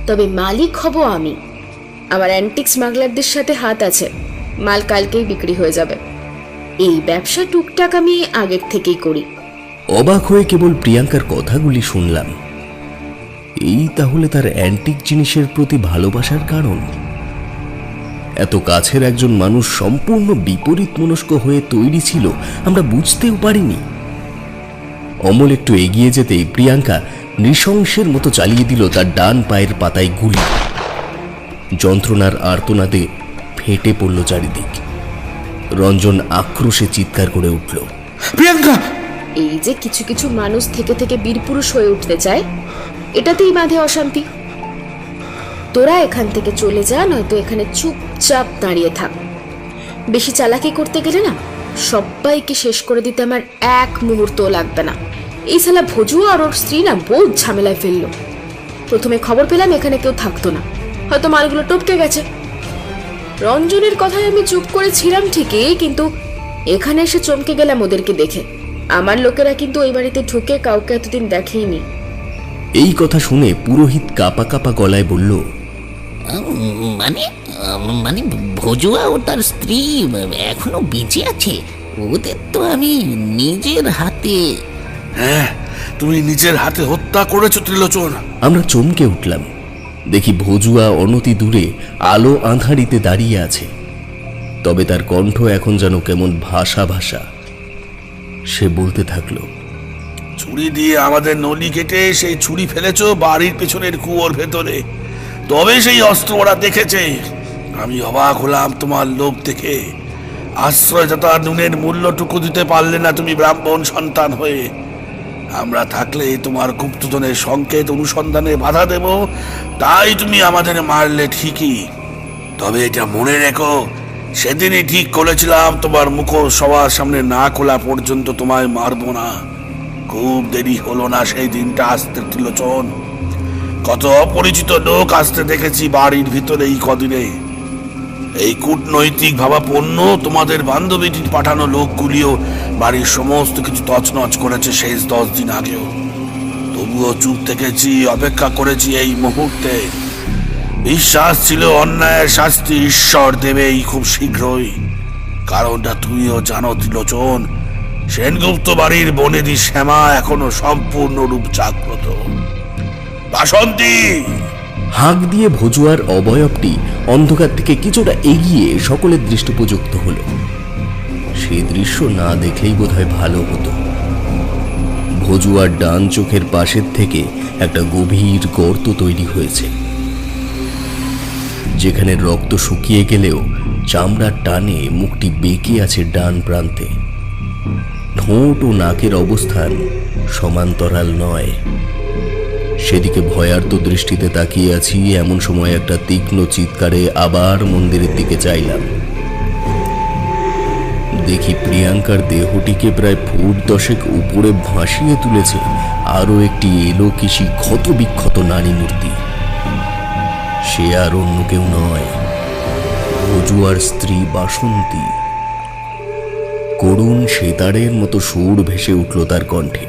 তবে মালিক হব আমি। আমার অ্যান্টিক স্মাগলারদের সাথে হাত আছে, মাল কালকেই বিক্রি হয়ে যাবে। এই ব্যবসা টুকটাক আমি আগের থেকেই করি। অবাক হয়ে কেবল প্রিয়াঙ্কার কথাগুলি শুনলাম। এই তাহলে তার অ্যান্টিক জিনিসের প্রতি ভালোবাসার কারণ? এত কাছের একজন মানুষ সম্পূর্ণ বিপরীত মনস্ক হয়ে তৈরি ছিল, আমরা বুঝতেও পারিনি। অমল একটু এগিয়ে যেতেই প্রিয়াঙ্কা নৃশংসের মতো চালিয়ে দিল তার ডান পায়ের পাতায় গুলি। যন্ত্রণার আর্তনাদে ফেটে পড়ল চারিদিক। রঞ্জন আক্রোশে চিৎকার করে উঠল, প্রিয়াঙ্কা! এই যে কিছু কিছু মানুষ থেকে থেকে বীরপুরুষ হয়ে উঠতে চায়, এটাতেই বাঁধে অশান্তি। তোরা এখান থেকে চলে যা, নয়তো এখানে চুপচাপ দাঁড়িয়ে থাক। বেশি চালাকি করতে গেলে না সবাইকে শেষ করে দিতে আমার এক মুহূর্ত লাগবে না। এই শালা ভজুয়া আর ওর স্ত্রী না বহুত ঝামেলায় ফেললো। প্রথমে খবর পেলাম এখানে কেউ থাকতো না, হয়তো মালগুলো টপকে গেছে। রঞ্জনের কথায় আমি চুপ করে ছিলাম ঠিকই, কিন্তু এখানে এসে চমকে গেলাম ওদেরকে দেখে। আমার লোকেরা কিন্তু ওই বাড়িতে ঢুকে কাউকে এতদিন দেখেইনি। এই কথা শুনে পুরোহিত কাপা কাপা গলায় বলল, মানে মানে ভজুয়া ও তার স্ত্রী এখনো বেঁচে আছে? ওদের তো আমি নিজের হাতে। হ্যাঁ, তুমি নিজের হাতে হত্যা করেছো ত্রিলোচন। আমরা চমকে উঠলাম। দেখি ভজুয়া অনতি দূরে আলো আঁধারিতে দাঁড়িয়ে আছে, তবে তার কণ্ঠ এখন যেন কেমন ভাষা ভাষা। সে বলতে থাকলো, ছুরি দিয়ে আমাদের নলি কেটে সেই ছুরি ফেলেছো বাড়ির পেছনের কুয়োর ভেতরে, তবে সেই অস্ত্র ওরা দেখেছে। আমি অবাক হলাম তোমার লোভ দেখে। আশ্রয়দাতা নুনের মূল্যটুকু দিতে পারলে না তুমি ব্রাহ্মণ সন্তান হয়ে। আমরা থাকলে তোমার গুপ্তধনের সংকেত অনুসন্ধানে বাধা দেব, তাই তুমি আমাদের মারলে ঠিকই। তবে এটা মনে রেখো, সেদিনই ঠিক করেছিলাম তোমার মুখোশ সবার সামনে না খোলা পর্যন্ত তোমায় মারবো না। খুব দেরি হলো না সেই দিনটা আসতে ত্রিলোচন। কত অপরিচিত লোক আসতে দেখেছি বাড়ির ভিতরে এই কদিনে। এই কূটনৈতিক ভাবাপন্ন তোমাদের বান্ধবীটির পাঠানো লোকগুলিও বাড়ির সমস্ত কিছু তছনছ করেছে শেষ 10 দিন আগেও। তবুও চুপ থেকেছি, অপেক্ষা করেছি এই মুহূর্তে। বিশ্বাস ছিল অন্যায়ের শাস্তি ঈশ্বর দেবেই খুব শীঘ্রই। কারণটা তুমিও জানো ত্রিলোচন, সেনগুপ্ত বাড়ির বনেদি শ্যামা এখনো সম্পূর্ণরূপ জাগ্রত। বাসন্তী! হাঁক দিয়ে ভজুয়ার অবয়বটি অন্ধকার থেকে কিছুটা এগিয়ে সকলের দৃষ্টিপযুক্ত হলো। সেই দৃশ্য না দেখলেই বোধহয় ভালো হতো। ভজুয়ার ডান চোখের পাশের থেকে একটা গভীর গর্ত তৈরি হয়েছে। যেখানে রক্ত শুকিয়ে গেলেও চামড়ার টানে মুখটি বেঁকে আছে ডান প্রান্তে। ঠোঁট ও নাকের অবস্থান সমান্তরাল নয়। সেদিকে ভয়ার্ত দৃষ্টিতে তাকিয়ে আছি, এমন সময় একটা তীক্ষ্ণ চিৎকারে আবার মন্দিরের দিকে চাইলাম। দেখি প্রিয়াঙ্কার দেহটিকে প্রায় ফুট 10 উপরে ভাসিয়ে তুলেছে আরো একটি এলোকিসি ক্ষত বিক্ষত নারী মূর্তি। সে আর অন্য কেউ নয়, ভজুয়ার স্ত্রী বাসন্তী। করুণ সেতারের মতো সুর ভেসে উঠল তার কণ্ঠে।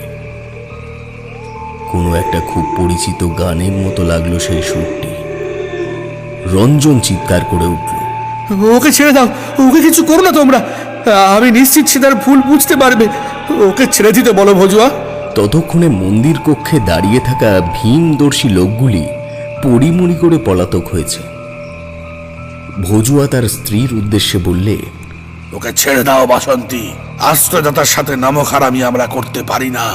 কোনো একটা খুব পরিচিত গানের মতো লাগলো সেই সুরটি। রঞ্জন চিৎকার করে উঠল, ওকে ছেড়ে দাও, ওকে কিছু করো না তোমরা। আমি নিশ্চিত সে তার ভুল বুঝতে পারবে। ওকে ছেড়ে দিতে বলো ভজুয়া। ততক্ষণে মন্দির কক্ষে দাঁড়িয়ে থাকা ভীমদর্শী লোকগুলি পরিমরি করে পলাতক হয়েছে। ভজুয়া তার স্ত্রীর উদ্দেশ্যে বললে, ওকে ছেড়ে দাও বাসন্তী, আশ্রয়দাতার সাথে নামখারামি আমরা করতে পারি না,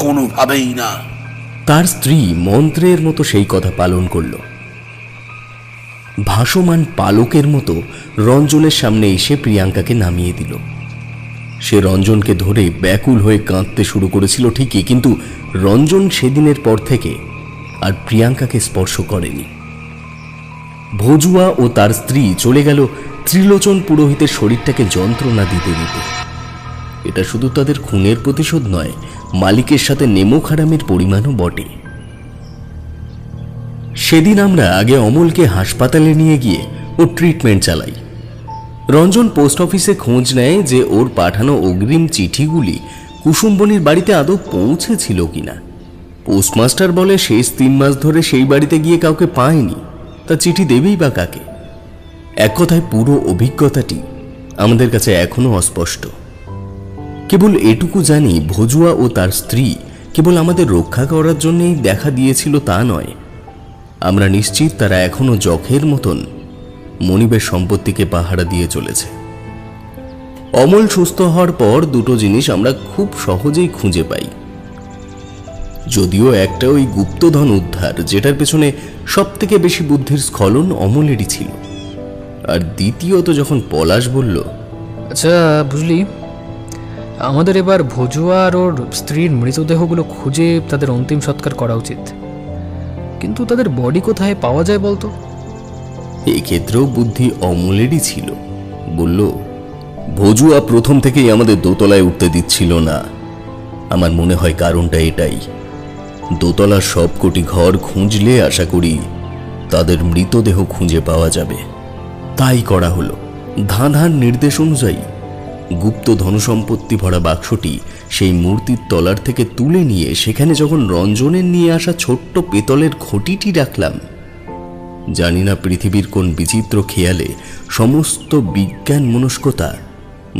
কোনোভাবেই না। তার স্ত্রী মন্ত্রের মতো সেই কথা পালন করল। ভাসমান পালকের মতো রঞ্জনের সামনে এসে প্রিয়াঙ্কাকে নামিয়ে দিল। সে রঞ্জনকে ধরে ব্যাকুল হয়ে কাঁদতে শুরু করেছিল ঠিকই, কিন্তু রঞ্জন সেদিনের পর থেকে আর প্রিয়াঙ্কাকে স্পর্শ করেনি। ভজুয়া ও তার স্ত্রী চলে গেল ত্রিলোচন পুরোহিতের শরীরটাকে যন্ত্রণা দিতে দিতে। এটা শুধু তাদের খুনের প্রতিশোধ নয়, মালিকের সাথে নেমোখারামের পরিমাণও বটে। সেদিন আমরা আগে অমলকে হাসপাতালে নিয়ে গিয়ে ওর ট্রিটমেন্ট চালাই। রঞ্জন পোস্ট অফিসে খোঁজ নেয় যে ওর পাঠানো অগ্রিম চিঠিগুলি কুসুম্বনীর বাড়িতে আদৌ পৌঁছেছিল কিনা। পোস্টমাস্টার বলে শেষ 3 মাস ধরে সেই বাড়িতে গিয়ে কাউকে পায়নি, তা চিঠি দেবেই বা কাকে? এক কথায় পুরো অভিজ্ঞতাটি আমাদের কাছে এখনো অস্পষ্ট। কেবল এটুকু জানি, ভজুয়া ও তার স্ত্রী কেবল আমাদের রক্ষা করার জন্যই দেখা দিয়েছিল তা নয়। আমরা নিশ্চিত তারা এখনো যখের মতন মনিবের সম্পত্তিকে পাহারা দিয়ে চলেছে। অমল সুস্থ হওয়ার পর দুটো জিনিস আমরা খুব সহজেই খুঁজে পাই। যদিও একটা ওই গুপ্তধন উদ্ধার, যেটার পেছনে সব থেকে বেশি বুদ্ধির স্খলন অমলেরই ছিল। আর দ্বিতীয়ত যখন পলাশ বলল, আচ্ছা বুঝলি, আমাদের এবার ভজুয়া আর ওর স্ত্রীর মৃতদেহগুলো খুঁজে তাদের অন্তিম সৎকার করা উচিত। কিন্তু তাদের বডি কোথায় পাওয়া যায় বলতো? এই ক্ষেত্রেও বুদ্ধি অমলেরই ছিল। বলল, ভজুয়া প্রথম থেকেই আমাদের দোতলায় উঠতে দিচ্ছিল না। আমার মনে হয় কারণটা এটাই। দোতলার সবকটি ঘর খুঁজলে আশা করি তাদের মৃতদেহ খুঁজে পাওয়া যাবে। তাই করা হলো। ধাঁধার নির্দেশ অনুযায়ী গুপ্ত ধনসম্পত্তি ভরা বাক্সটি সেই মূর্তির তলার থেকে তুলে নিয়ে সেখানে যখন রঞ্জনের নিয়ে আসা ছোট্ট পেতলের ঘটিটি রাখলাম, জানি না পৃথিবীর কোন বিচিত্র খেয়ালে সমস্ত বিজ্ঞান মনস্কতা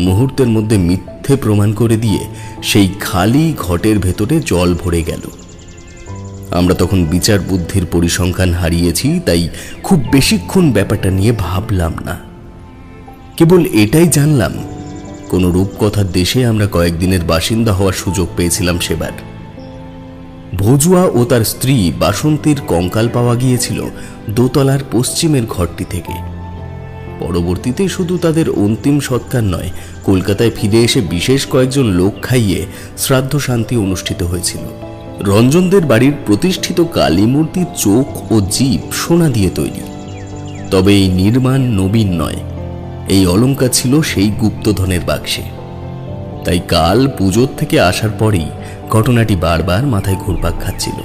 মুহূর্তের মধ্যে মিথ্যে প্রমাণ করে দিয়ে সেই খালি ঘটের ভেতরে জল ভরে গেল। আমরা তখন বিচার বুদ্ধির পরিসংখ্যান হারিয়েছি, তাই খুব বেশিক্ষণ ব্যাপারটা নিয়ে ভাবলাম না। কেবল এটাই জানলাম, কোনো রূপকথার দেশে আমরা কয়েকদিনের বাসিন্দা হওয়ার সুযোগ পেয়েছিলাম সেবার। ভজুয়া ও তার স্ত্রী বাসন্তীর কঙ্কাল পাওয়া গিয়েছিল দোতলার পশ্চিমের ঘরটি থেকে। পরবর্তীতে শুধু তাদের অন্তিম সৎকার নয়, কলকাতায় ফিরে এসে বিশেষ কয়েকজন লোক খাইয়ে শ্রাদ্ধ শান্তি অনুষ্ঠিত হয়েছিল। রঞ্জনদের বাড়ির প্রতিষ্ঠিত কালী মূর্তির চোখ ও জিভ সোনা দিয়ে তৈরি। তবে এই নির্মাণ নবীন নয়, এই অলংকার ছিল সেই গুপ্তধনের বাক্সে। তাই কাল পুজোর থেকে আসার পরেই ঘটনাটি বারবার মাথায় ঘুরপাক খাচ্ছিল।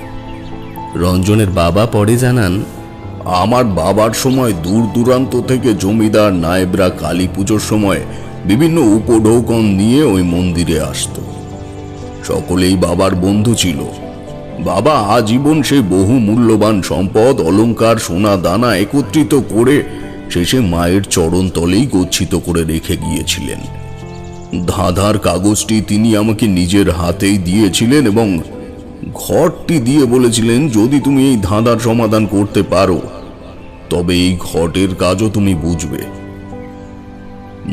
রঞ্জনের বাবা পরে জানান, আমার বাবার সময় দূর দূরান্ত থেকে জমিদার নায়েবরা কালী পুজোর সময় বিভিন্ন উপঢৌকন নিয়ে ওই মন্দিরে আসত। সকলেই বাবার বন্ধু ছিল। বাবা আজীবন সেই বহু মূল্যবান সম্পদ, অলংকার, সোনা দানা একত্রিত করে শেষে মায়ের চরণ তলেই গচ্ছিত করে রেখে গিয়েছিলেন। ধাঁধার কাগজটি তিনি আমাকে নিজের হাতেই দিয়েছিলেন এবং ঘরটি দিয়ে বলেছিলেন, যদি তুমি এই ধাঁধার সমাধান করতে পারো তবে এই ঘটের কাজও তুমি বুঝবে।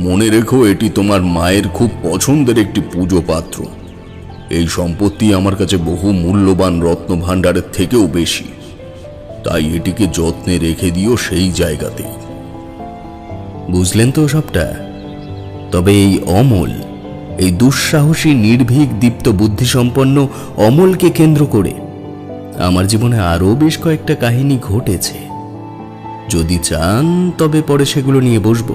মনে রেখো, এটি তোমার মায়ের খুব পছন্দের একটি পুজো পাত্র। এই সম্পত্তি আমার কাছে বহু মূল্যবান রত্ন ভাণ্ডারের থেকেও বেশি। তাই এটিকে যত্নে রেখে দিও সেই জায়গাতেই। বুঝলেন তো সবটা? তবে এই অমল, এই দুঃসাহসী নির্ভীক দীপ্ত বুদ্ধিসম্পন্ন অমলকে কেন্দ্র করে আমার জীবনে আরও বেশ কয়েকটা কাহিনী ঘটেছে। যদি চান তবে পরে সেগুলো নিয়ে বসবো।